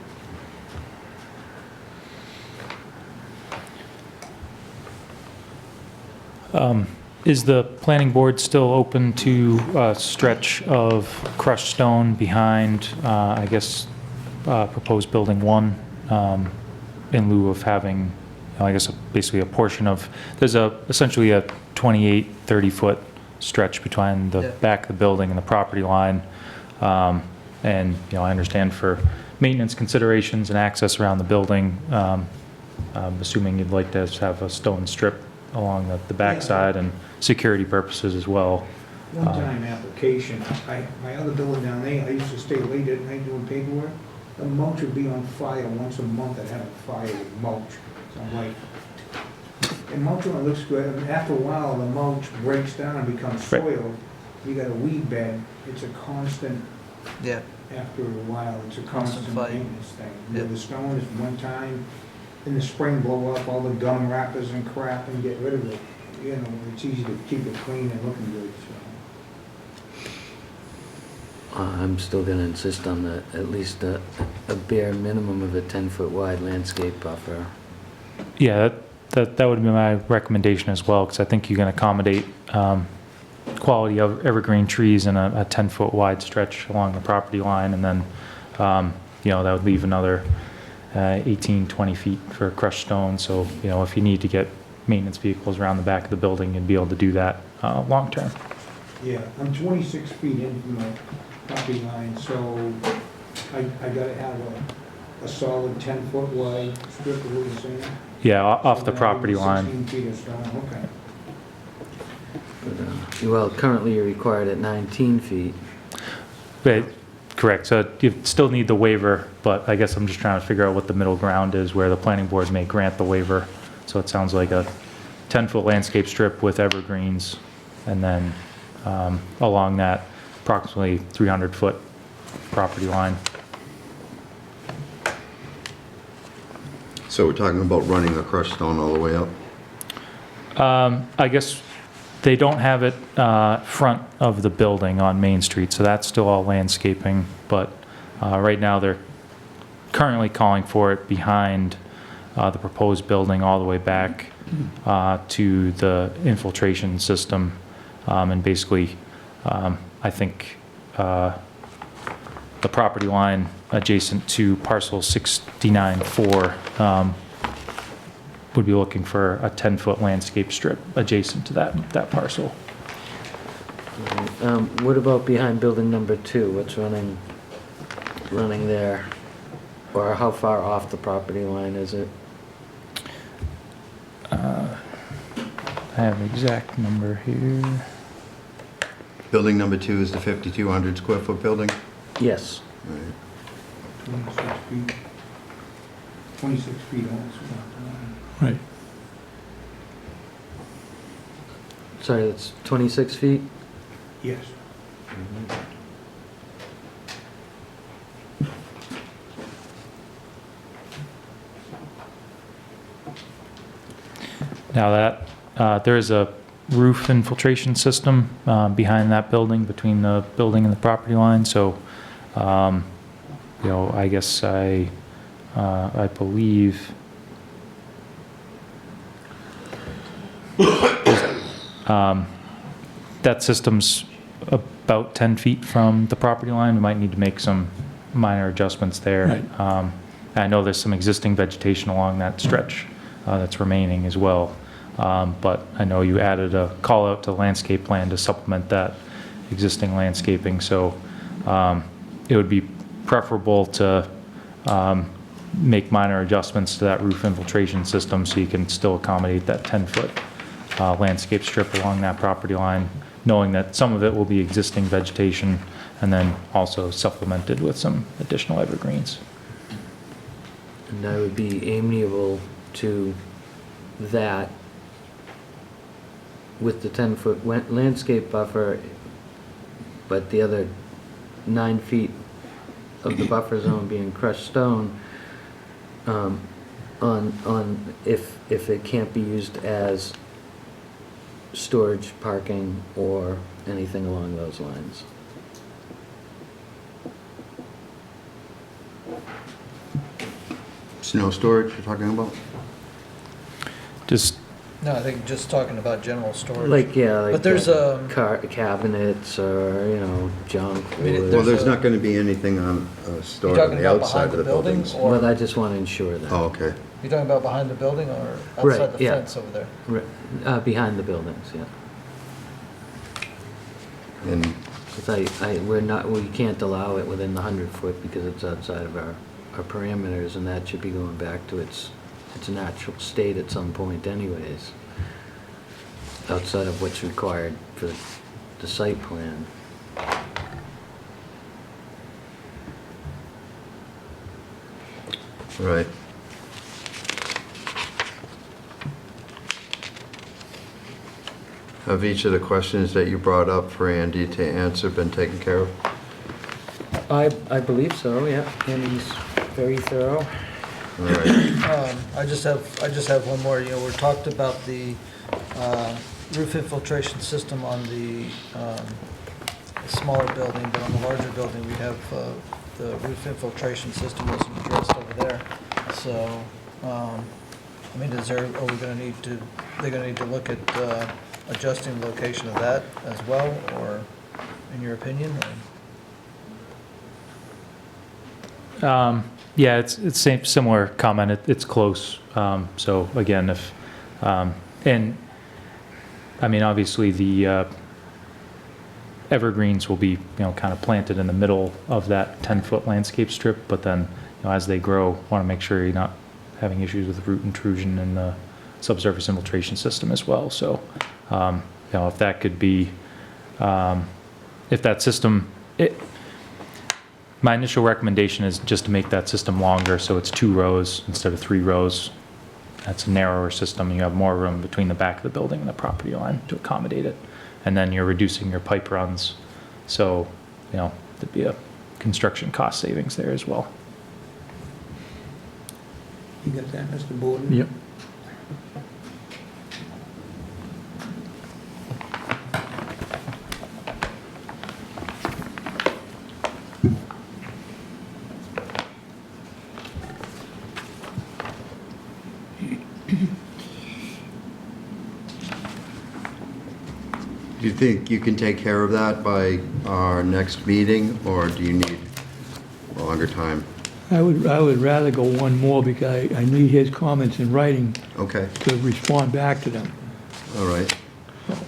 Is the planning board still open to a stretch of crushed stone behind, I guess, proposed building 1, in lieu of having, you know, I guess, basically a portion of, there's essentially a 28, 30-foot stretch between the Yeah. back of the building and the property line. And, you know, I understand for maintenance considerations and access around the building, I'm assuming you'd like to have a stone strip along the backside and security purposes as well. One-time application, my other building down there, I used to stay late at night doing paperwork. The mulch would be on fire once a month. I'd have a fire with mulch. So I'm like, and mulch only looks good. And after a while, the mulch breaks down and becomes Right. soil. You got a weed bed. It's a constant, Yeah, after a while, it's a Constant constant fight. maintenance thing. Yep. The stone is one time, in the spring, blow up all the gum wrappers and crap and get rid of it. You know, it's easy to keep it clean and looking good, so. I'm still going to insist on at least a bare minimum of a 10-foot wide landscape buffer. Yeah, that would be my recommendation as well, because I think you can accommodate quality of evergreen trees in a 10-foot wide stretch along the property line, and then, you know, that would leave another 18, 20 feet for crushed stone. So, you know, if you need to get maintenance vehicles around the back of the building, you'd be able to do that long-term. Yeah, I'm 26 feet in from the property line, so I gotta have a solid 10-foot wide strip of what you're saying? Yeah, off the So property that'd line. be 16 feet of stone, okay. But, well, currently you're required at 19 feet. But, correct, so you still need the waiver, but I guess I'm just trying to figure out what the middle ground is where the planning board may grant the waiver. So it sounds like a 10-foot landscape strip with evergreens, and then along that approximately 300-foot property line. So we're talking about running the crushed stone all the way up? I guess they don't have it front of the building on Main Street, so that's still all landscaping, but right now they're currently calling for it behind the proposed building all the way back to the infiltration system, and basically I think the property line adjacent to parcel 69-4 would be looking for a 10-foot landscape strip adjacent to that parcel. What about behind building number 2? What's running there? Or how far off the property line is it? I have the exact number here. Building number 2 is the 5,200 square foot building? Yes. Right. 26 feet. 26 feet almost. Right. Sorry, that's 26 feet? Yes. Now that, there is a roof infiltration system behind that building, between the building and the property line, so, you know, I guess I believe that system's about 10 feet from the property line. We might need to make some minor adjustments there. Right. I know there's some existing vegetation along that stretch that's remaining as well. But I know you added a call out to landscape plan to supplement that existing landscaping, so it would be preferable to make minor adjustments to that roof infiltration system so you can still accommodate that 10-foot landscape strip along that property line, knowing that some of it will be existing vegetation and then also supplemented with some additional evergreens. And I would be amiable to that with the 10-foot landscape buffer, but the other 9 feet of the buffer zone being crushed stone, on if it can't be used as storage, parking, or anything along those lines. Snow storage you're talking about? Just, No, I think just talking about general storage. Like, yeah, like But there's, cabinets or, you know, junk. I mean, wood. Well, there's a- not going to be anything on stored You're on talking the about outside behind of the the building, buildings. or But I just want to ensure that. Oh, okay. you're talking about behind the building or Right, outside the yeah. fence over there? Behind the buildings, yeah. And, Because we can't allow it within the 100-foot because it's outside of our parameters, and that should be going back to its natural state at some point anyways, outside of what's required for the site plan. right. Have each of the questions that you brought up for Andy to answer been taken care of? I believe so, yeah, and he's very thorough. All right. I just have one more. You know, we talked about the roof infiltration system on the smaller building, but on the larger building, we have the roof infiltration system wasn't addressed over there. So, I mean, are we gonna need to, they're gonna need to look at adjusting the location of that as well, or, in your opinion? Or? yeah, it's similar comment. It's close. So again, if, and I mean, obviously the evergreens will be, you know, kind of planted in the middle of that 10-foot landscape strip, but then, you know, as they grow, want to make sure you're not having issues with root intrusion in the subsurface infiltration system as well. So, you know, if that could be, if that system, my initial recommendation is just to make that system longer, so it's 2 rows instead of 3 rows. That's a narrower system. You have more room between the back of the building and the property line to accommodate it. And then you're reducing your pipe runs. So, you know, there'd be a construction cost savings there as well. You got that, Mr. Borden? Yep. Do you think you can take care of that by our next meeting, or do you need a longer time? I would rather go one more because I need his comments in writing Okay, to respond back to them. all right.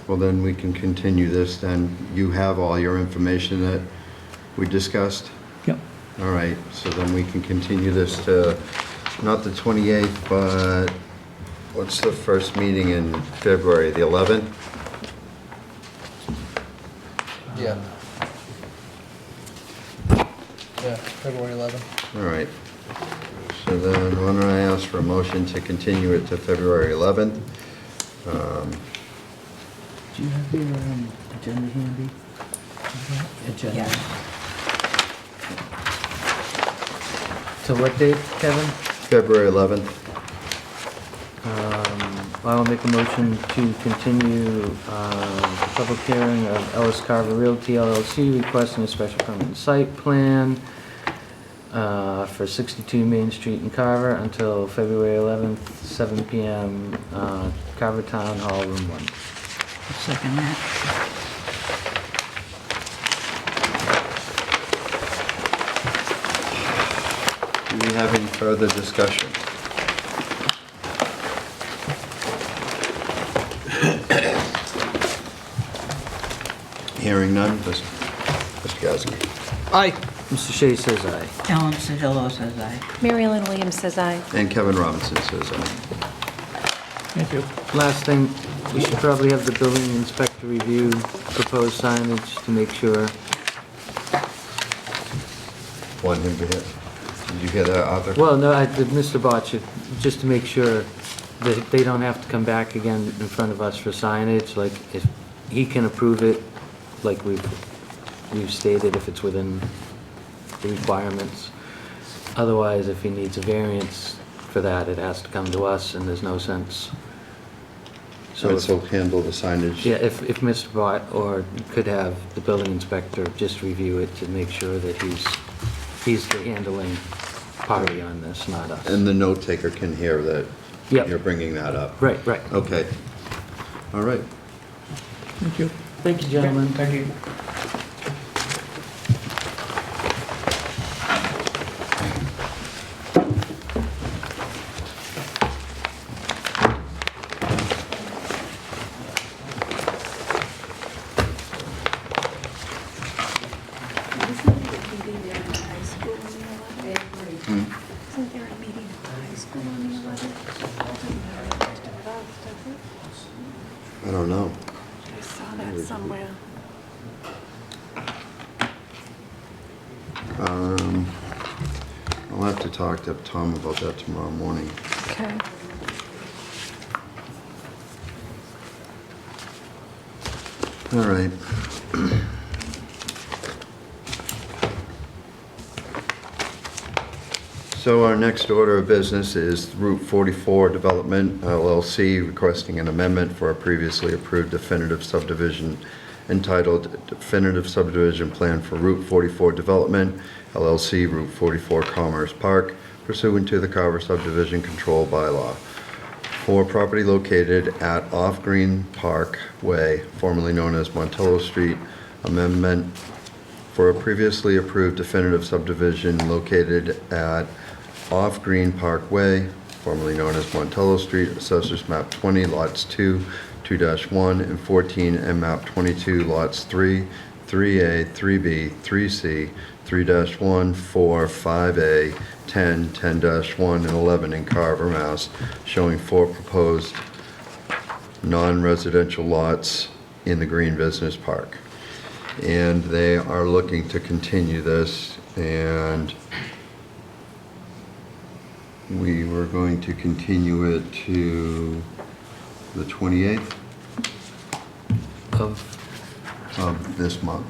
Well, then we can continue this, then. You have all your information that we discussed? Yep. All right, so then we can continue this to, not the 28th, but what's the first meeting in February, the 11th? Yeah. Yeah, February 11th. All right. So then, why don't I ask for a motion to continue it to February 11th? Do you have your agenda handy? agenda. Yes. So what date, Kevin? February 11th. I'll make a motion to continue the public hearing of Ellis Carver Realty LLC requesting a special permanent site plan for 62 Main Street in Carver until February 11th, 7 PM, Carver Town Hall, Room 1. I'll second that. Do we have any further discussion? Hearing none, Mr. Gasky. Aye. Mr. Shea says aye. Ellen Sedillo says aye. Mary Ellen Williams says aye. And Kevin Robinson says aye. Thank you. Last thing, we should probably have the building inspector review proposed signage to make sure. Want him to hit? Did you hear that, Arthur? Well, no, Mr. Botch, just to make sure that they don't have to come back again in front of us for signage, like if he can approve it, like we've stated, if it's within the requirements. Otherwise, if he needs a variance for that, it has to come to us, and there's no sense. So it'll handle the signage? Yeah, if Mr. Bott or could have the building inspector just review it to make sure that he's the handling party on this, not us. And the note taker can hear that Yep. you're bringing that up? Right, right. Okay. All right. Thank you. Thank you, gentlemen. Thank you. Isn't there a meeting at the high school on the 11th? I don't know. I saw that somewhere. I'll have to talk to Tom about that tomorrow morning. Okay. All right. So our next order of business is Route 44 Development LLC requesting an amendment for a previously approved definitive subdivision entitled Definitive Subdivision Plan for Route 44 Development LLC, Route 44 Commerce Park, pursuant to the Carver Subdivision Control Bylaw. For property located at Off Green Park Way, formerly known as Montello Street, amendment for a previously approved definitive subdivision located at Off Green Park Way, formerly known as Montello Street, Assessors Map 20, Lots 2, 2-1, and 14, and Map 22, Lots 3, 3A, 3B, 3C, 3-1, 4, 5A, 10, 10-1, and 11 in Carver, Mass., showing 4 proposed non-residential lots in the Green Business Park. And they are looking to continue this, and we were going to continue it to the 28th of this month.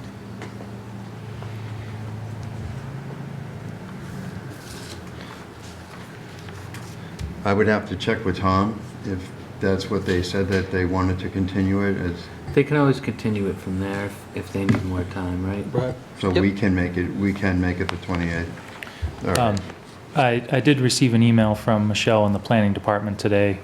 I would have to check with Tom if that's what they said, that they wanted to continue it as. They can always continue it from there if they need more time, right? Right. So we can make it the 28th. All right. I did receive an email from Michelle in the planning department today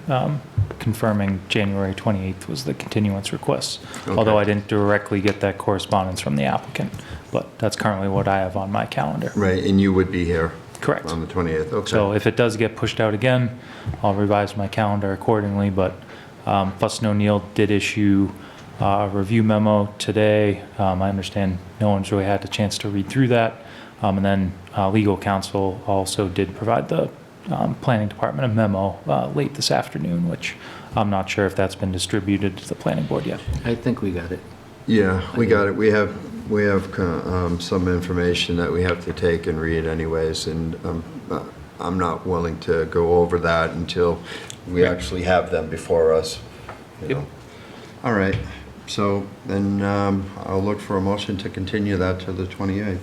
confirming January 28th was the continuance request, although I didn't directly get that correspondence from the applicant, but that's currently what I have on my calendar. Right, and you would be here? Correct. On the 28th, okay. So if it does get pushed out again, I'll revise my calendar accordingly, but Fuss & O'Neill did issue a review memo today. I understand no one's really had a chance to read through that. And then legal counsel also did provide the planning department a memo late this afternoon, which I'm not sure if that's been distributed to the planning board yet. I think we got it. Yeah, we got it. We have some information that we have to take and read anyways, and I'm not willing to go over that until we actually have them before us. you know. All right. So then I'll look for a motion to continue that to the 28th.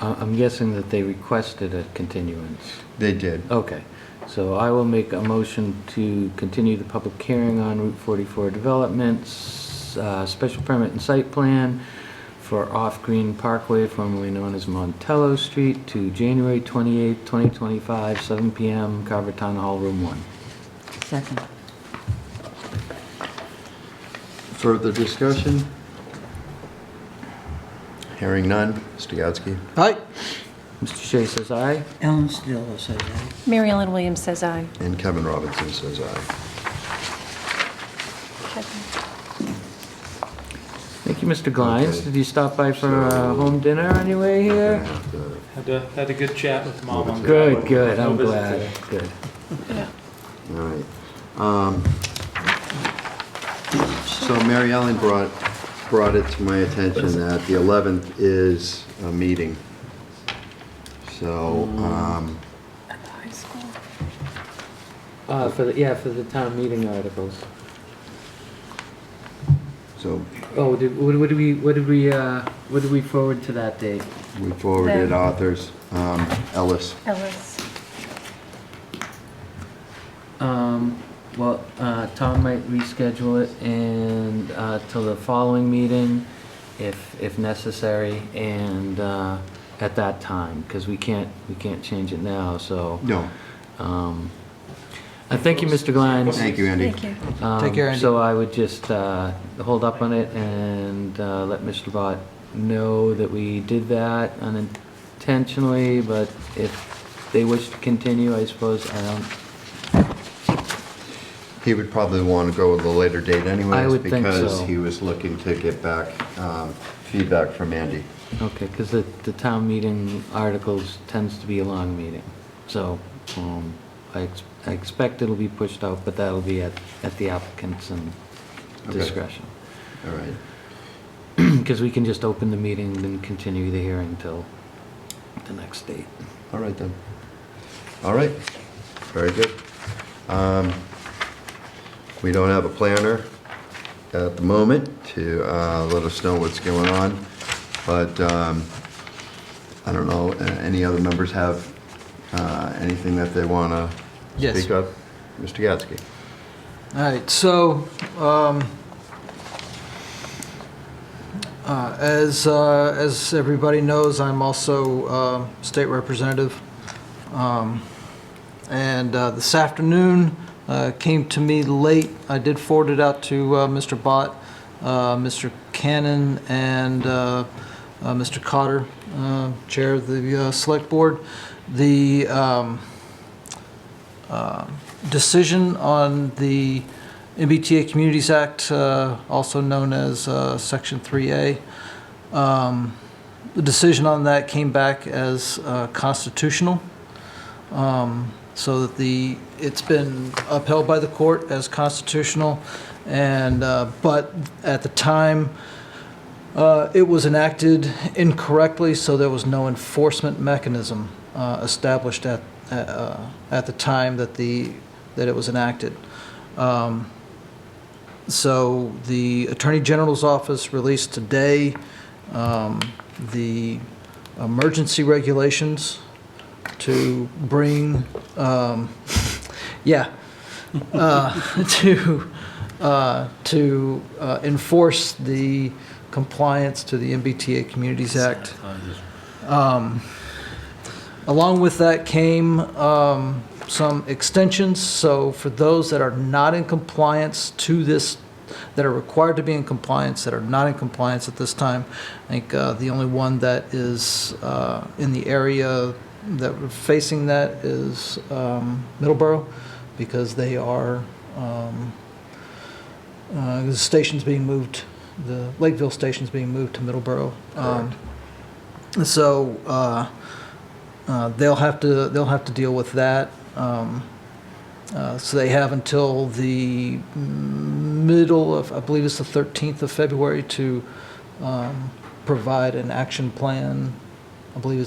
I'm guessing that they requested a continuance. They did. Okay, so I will make a motion to continue the public hearing on Route 44 developments, special permit and site plan for off-Green Parkway, formerly known as Montello Street, to January 28, 2025, 7 PM, Carver Town Hall, Room 1. Second. Further discussion? Hearing none. Mr. Gatsky? Aye. Mr. Shea says aye. Ellen Stillo says aye. Mary Ellen Williams says aye. And Kevin Robinson says aye. Thank you, Mr. Glines. Okay. Did you stop by for home dinner on your way Gonna here? have to- Had a good chat with Mom on the Good, way. good, No I'm visit glad, today. good. Yeah. All right. So Mary Ellen brought it to my attention that the 11th is a meeting. So, At the high school. For the town meeting articles. so Oh, what did we forward to that date? we forwarded Then- authors, Ellis. Ellis. Well, Tom might reschedule it and, till the following meeting, if necessary, and, at that time, because we can't change it now, so. No, Thank you, Mr. Glines. thank you, Andy. Thank you. Take care, Andy. So I would just, hold up on it and, let Mr. Bott know that we did that unintentionally, but if they wish to continue, I suppose, He would probably want to go with a later date anyways. I would think because so. he was looking to get back feedback from Andy. okay, because the town meeting articles tends to be a long meeting. So, I expect it'll be pushed out, but that'll be at the applicant's Okay. discretion. All right. Because we can just open the meeting and then continue the hearing till the next date. All right then. All right, very good. We don't have a planner at the moment to let us know what's going on, but I don't know, any other members have anything that they want to Yes. speak of? Mr. Gatsky? All right, so, as everybody knows, I'm also state representative. And this afternoon came to me late. I did forward it out to Mr. Bott, Mr. Cannon, and Mr. Cotter, Chair of the Select Board. The decision on the MBTA Communities Act, also known as Section 3A. The decision on that came back as constitutional, so that it's been upheld by the court as constitutional, and but at the time it was enacted incorrectly, so there was no enforcement mechanism established at the time that it was enacted. So the Attorney General's office released today the emergency regulations to bring, to enforce the compliance to the MBTA Communities Act. Along with that came some extensions. So for those that are not in compliance to this, that are required to be in compliance, that are not in compliance at this time, I think the only one that is in the area that we're facing that is Middleborough, because they are, the station's being moved, the Lakeville station's being moved to Middleborough. So they'll have to deal with that. So they have until the middle of, I believe it's the 13th of February, to provide an action plan. I believe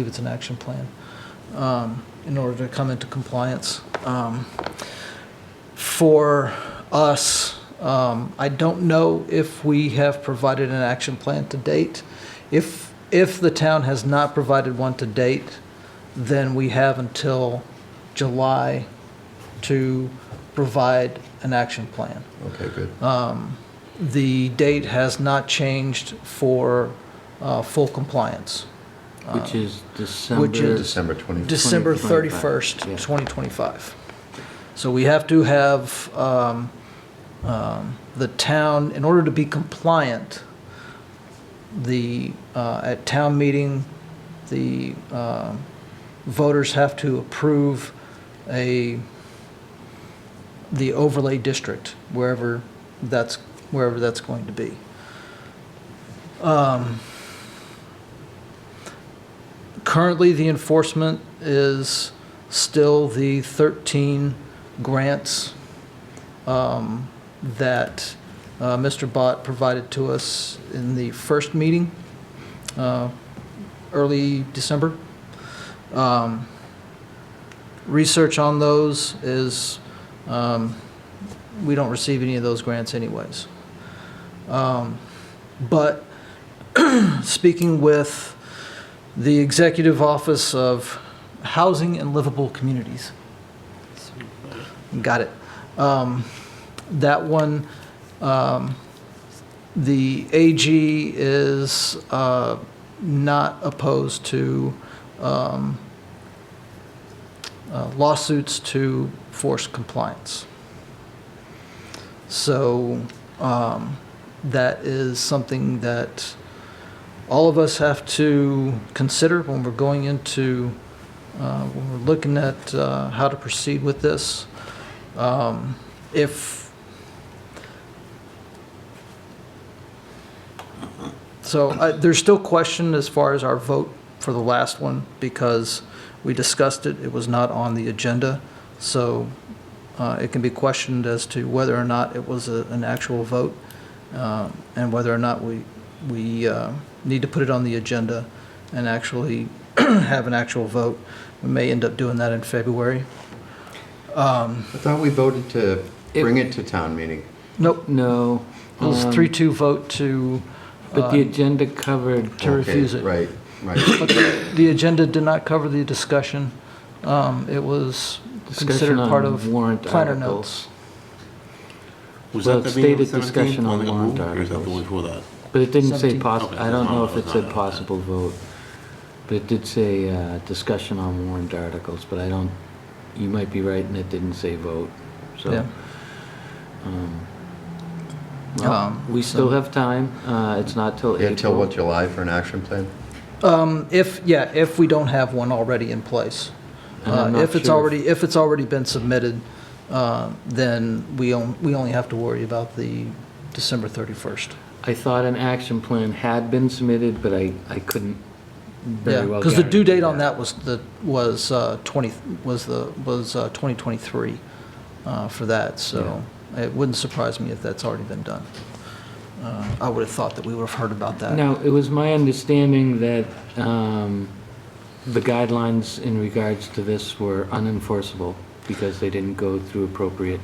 it's an action plan in order to come into compliance. For us, I don't know if we have provided an action plan to date. If the town has not provided one to date, then we have until July to provide an action plan. Okay, good. The date has not changed for full compliance. Which is December. Which is December 20th. December 2025. 31st, Yeah. 2025. So we have to have the town, in order to be compliant, at town meeting, the voters have to approve the overlay district, wherever that's going to be. Currently, the enforcement is still the 13 grants that Mr. Bott provided to us in the first meeting, early December. Research on those is, we don't receive any of those grants anyways. But speaking with the Executive Office of Housing and Livable Communities. Got it. That one, the AG is not opposed to lawsuits to force compliance. So that is something that all of us have to consider when we're going into, when we're looking at how to proceed with this. There's still question as far as our vote for the last one, because we discussed it, it was not on the agenda. So it can be questioned as to whether or not it was an actual vote, and whether or not we need to put it on the agenda and actually have an actual vote. We may end up doing that in February. I thought we voted to bring it to town meeting. Nope, No. it was 3-2 vote to But the agenda covered, to refuse it. Right, right. But the agenda did not cover the discussion. It was Discussion considered on part of warrant planner articles. notes. Was Well, that it the meeting on stated 17th? discussion on Or warrant or is that the one articles. before that? But it didn't say 17th. Okay, I don't know if it it's said not- possible vote. But it did say discussion on warrant articles, but I don't, you might be right and it didn't say vote, so. Yeah. Well, we still have time, it's not till Yeah, April. till what, July for an action plan? If we don't have one already in place. And I'm not If it's sure already been submitted, then we only have to worry about the December 31st. I thought an action plan had been submitted, but I couldn't very well Because the due guarantee date on that was 2023 for that, so it wouldn't surprise me if that's already been done. I would have thought that we would have heard about that. Now, it was my understanding that the guidelines in regards to this were unenforceable because they didn't go through appropriate.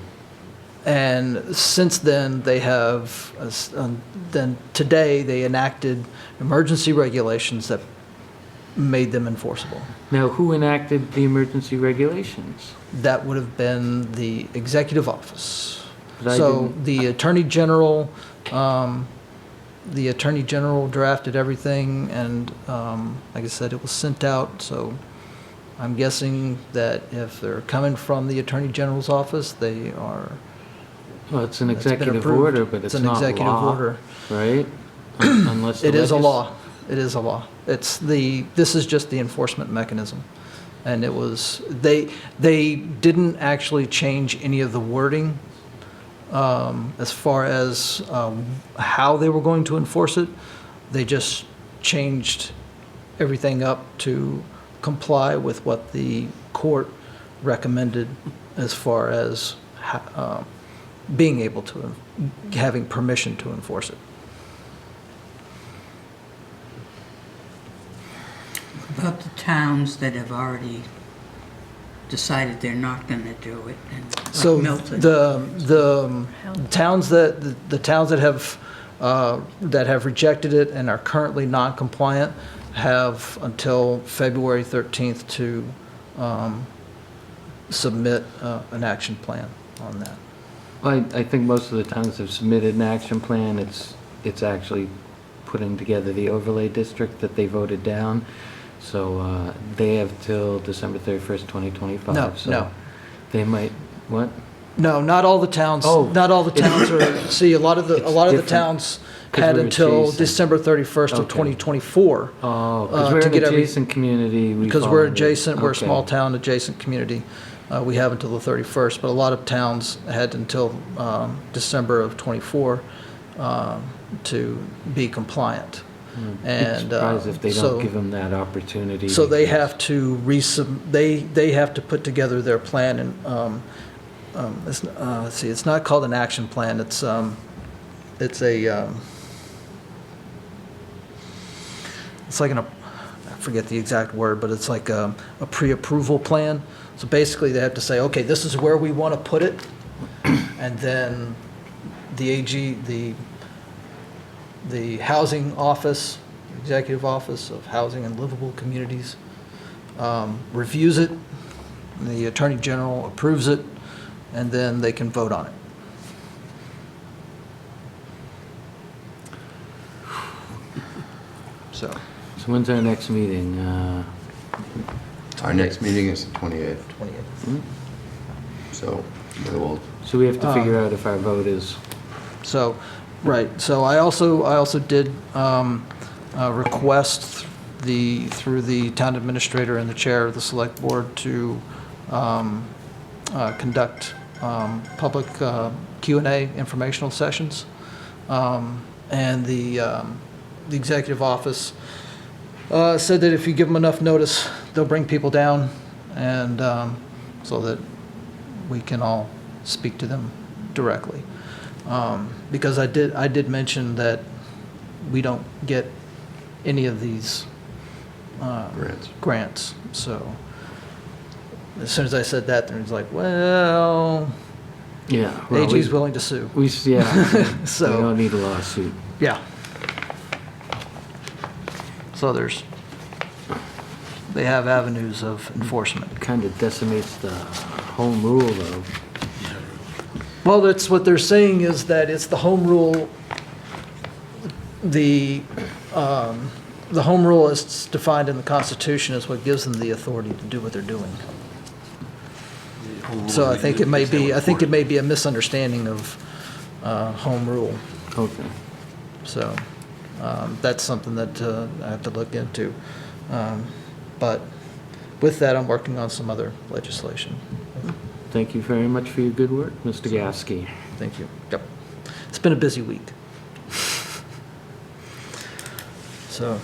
And since then, they have, then today, they enacted emergency regulations that made them enforceable. Now, who enacted the emergency regulations? That would have been the executive office. But I So didn't- the attorney general drafted everything, and like I said, it was sent out, so I'm guessing that if they're coming from the attorney general's office, they are, Well, it's an that's been executive approved. order, but it's an not executive law, order. right? Unless the It is a legis- law. It is a law. This is just the enforcement mechanism. And it was, they didn't actually change any of the wording as far as how they were going to enforce it. They just changed everything up to comply with what the court recommended as far as being able to, having permission to enforce it. About the towns that have already decided they're not gonna do it, and like So Milton. the towns that have rejected it and are currently non-compliant have until February 13th to submit an action plan on that. I think most of the towns have submitted an action plan. It's actually putting together the overlay district that they voted down. So they have till December 31st, 2025. No, so no. They might, what? No, not all the towns, Oh. not all the towns are, see, a lot of the different, towns 'cause had we're until adjacent. December 31st of Okay. 2024. Oh, because we're to an get every- adjacent community. we Because fall we're under- adjacent, we're a okay. small town adjacent community. We have until the 31st, but a lot of towns had until December of '24 to be compliant. I'd be surprised if they so- don't give them that opportunity. So they because- have to they have to put together their plan and, let's see, it's not called an action plan, it's a, it's like I forget the exact word, but it's like a pre-approval plan. So basically, they have to say, okay, this is where we want to put it, and then the AG, the housing office, executive office of housing and livable communities, reviews it, and the attorney general approves it, and then they can vote on it. So, So when's our next meeting? Our next meeting is the 28th, 28. so we'll, So we have to figure out if our vote is, So, right, so I also did request through the town administrator and the chair of the select board to conduct public Q&A informational sessions. And the executive office said that if you give them enough notice, they'll bring people down, and so that we can all speak to them directly. Because I did mention that we don't get any of these grants. So as soon as I said that, then it's like, well, yeah. well, AG's willing to sue. Yeah, we So, don't need a lawsuit. yeah. So they have avenues of enforcement. Kind of decimates the home rule, though. Well, that's what they're saying, is that it's the home rule, the home rule as defined in the Constitution is what gives them the authority to do what they're doing. So I think it may be a misunderstanding of home rule. Okay. So that's something that I have to look into. But with that, I'm working on some other legislation. Thank you very much for your good work, Mr. Gasky. Thank you. Yep. It's been a busy week. So,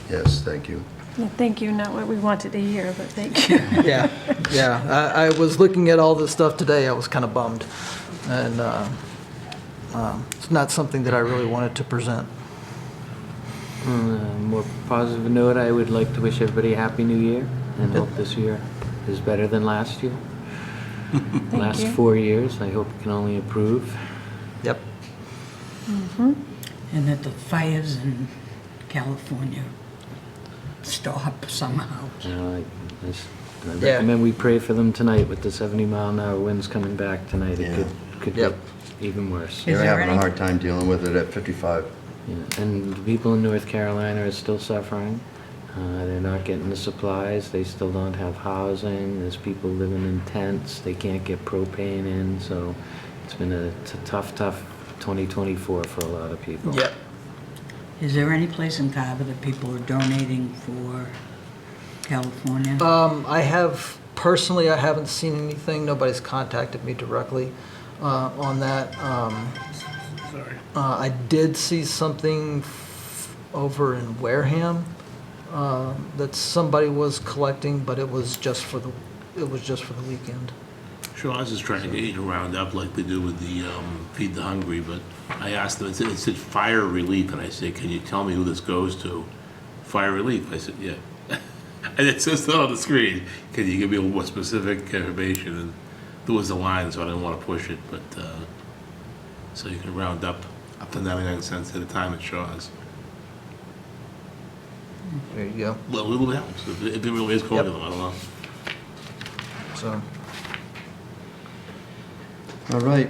yes, thank you. Well, thank you, not what we wanted to hear, but thank you. yeah. I was looking at all this stuff today. I was kind of bummed. And it's not something that I really wanted to present. On a more positive note, I would like to wish everybody a Happy New Year and hope this year is better than last year. Last you. 4 years, I hope it can only improve. Yep. And that the fires in California stop somehow. I Yeah. recommend we pray for them tonight with the 70-mile-an-hour winds coming back tonight. Yeah. It could Yep. get even worse. They're there having a any- hard time dealing with it at 55. Yeah, and the people in North Carolina are still suffering. They're not getting the supplies. They still don't have housing. There's people living in tents. They can't get propane in. So it's been a tough 2024 for a lot of people. Yep. Is there any place in Carver that people are donating for California? I haven't seen anything. Nobody's contacted me directly on that. I did see something over in Wareham that somebody was collecting, but it was just for the weekend. Sure, I was just trying to get you to round up like they do with the Feed the Hungry, but I asked them, it said fire relief, and I said, can you tell me who this goes to? Fire relief, I said, yeah. And it's still on the screen. Can you give me a more specific information? And there was a line, so I didn't want to push it, but, so you can round up to 99 cents at a time it shows. There you go. Well, a little helps, if it really is quoting them, I don't know. So, All right.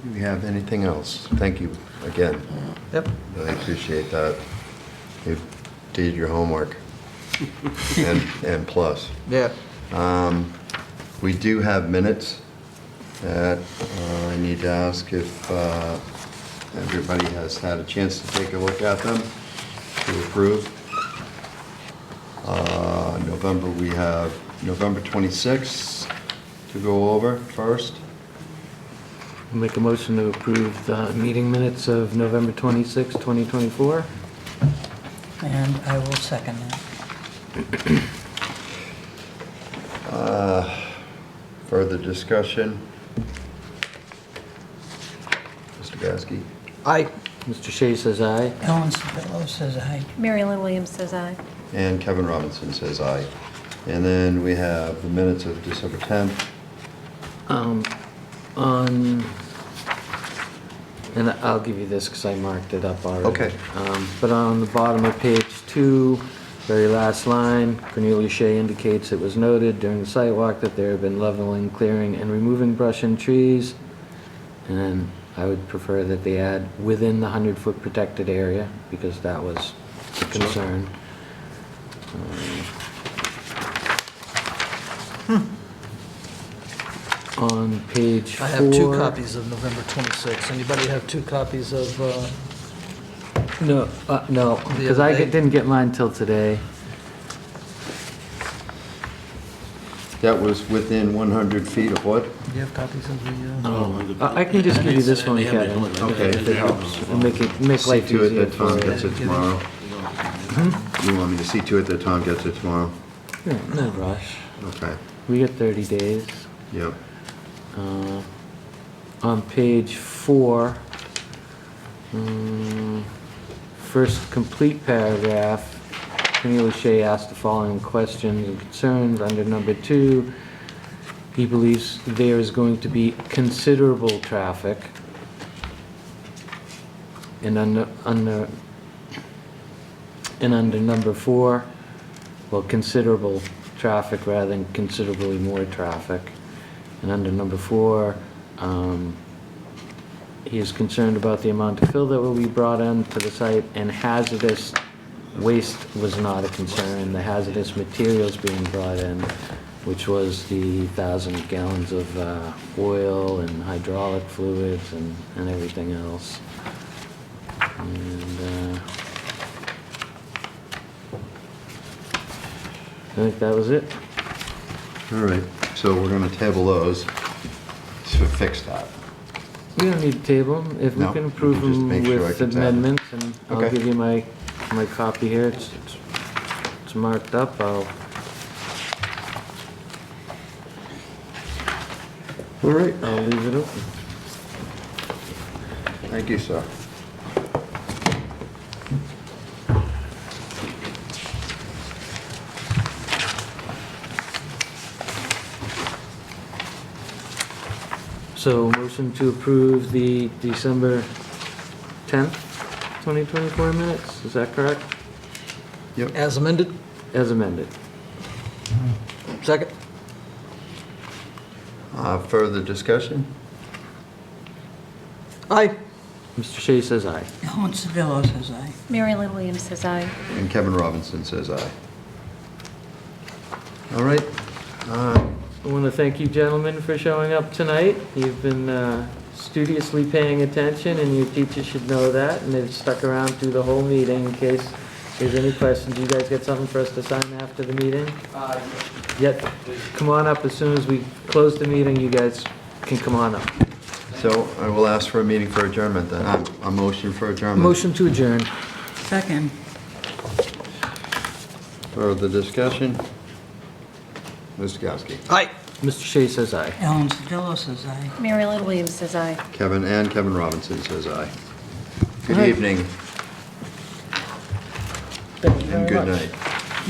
Do we have anything else? Thank you again. yep. Really appreciate that. You did your homework. And plus. Yeah. We do have minutes that I need to ask if everybody has had a chance to take a look at them to approve. November, we have November 26th to go over first. Make a motion to approve the meeting minutes of November 26, 2024. And I will second that. Further discussion? Mr. Gasky? Aye. Mr. Shea says aye. Ellen Sodillo says aye. Mary Lynn Williams says aye. And Kevin Robinson says aye. And then we have the minutes of December 10th. And I'll give you this because I marked it up already. Okay. But on the bottom of page 2, very last line, Cornelia Shea indicates it was noted during the site walk that there have been leveling, clearing, and removing brush and trees. And I would prefer that they add within the 100-foot protected area because that was a concern. On page 4. I have 2 copies of November 26th. Anybody have 2 copies of, No, because I other day? didn't get mine till today. That was within 100 feet of what? do you have copies of the, I can just give you this one, They have it, Kevin, Okay. if it helps, and make See life to it easier that for Tom you. gets it tomorrow. You want me to see to it that Tom gets it tomorrow? Yeah, no rush. Okay. We get 30 days. Yep. On page 4, first complete paragraph, Cornelia Shea asked the following questions and concerns. Under number 2, he believes there is going to be considerable traffic. And under number 4, well, considerable traffic rather than considerably more traffic. And under number 4, he is concerned about the amount of fill that will be brought into the site, and hazardous waste was not a concern. The hazardous materials being brought in, which was the 1,000 gallons of oil and hydraulic fluids and everything else. And I think that was it. All right, so we're gonna table those to fix that. We don't need to table them. If we No, can we approve can just them make sure I with can tab them. amendments, and I'll Okay. give you my copy here. It's marked up. All right, I'll leave it open. thank you, sir. So motion to approve the December 10th, 2024 minutes, is that correct? Yep. as amended? As amended. Second? Further discussion? Aye. Mr. Shea says aye. Ellen Sodillo says aye. Mary Lynn Williams says aye. And Kevin Robinson says aye. All right, I want to thank you gentlemen for showing up tonight. You've been studiously paying attention, and your teachers should know that, and they've stuck around through the whole meeting in case there's any questions. You guys got something for us to sign after the meeting? Yep. Come on up as soon as we close the meeting. You guys can come on up. so I will ask for a meeting for adjournment then. A motion for adjournment. Motion to adjourn. Second. Further discussion? Mr. Gasky. Aye. Mr. Shea says aye. Ellen Sodillo says aye. Mary Lynn Williams says aye. Kevin Robinson says aye. Good Aye. evening Thank you and very good much. night.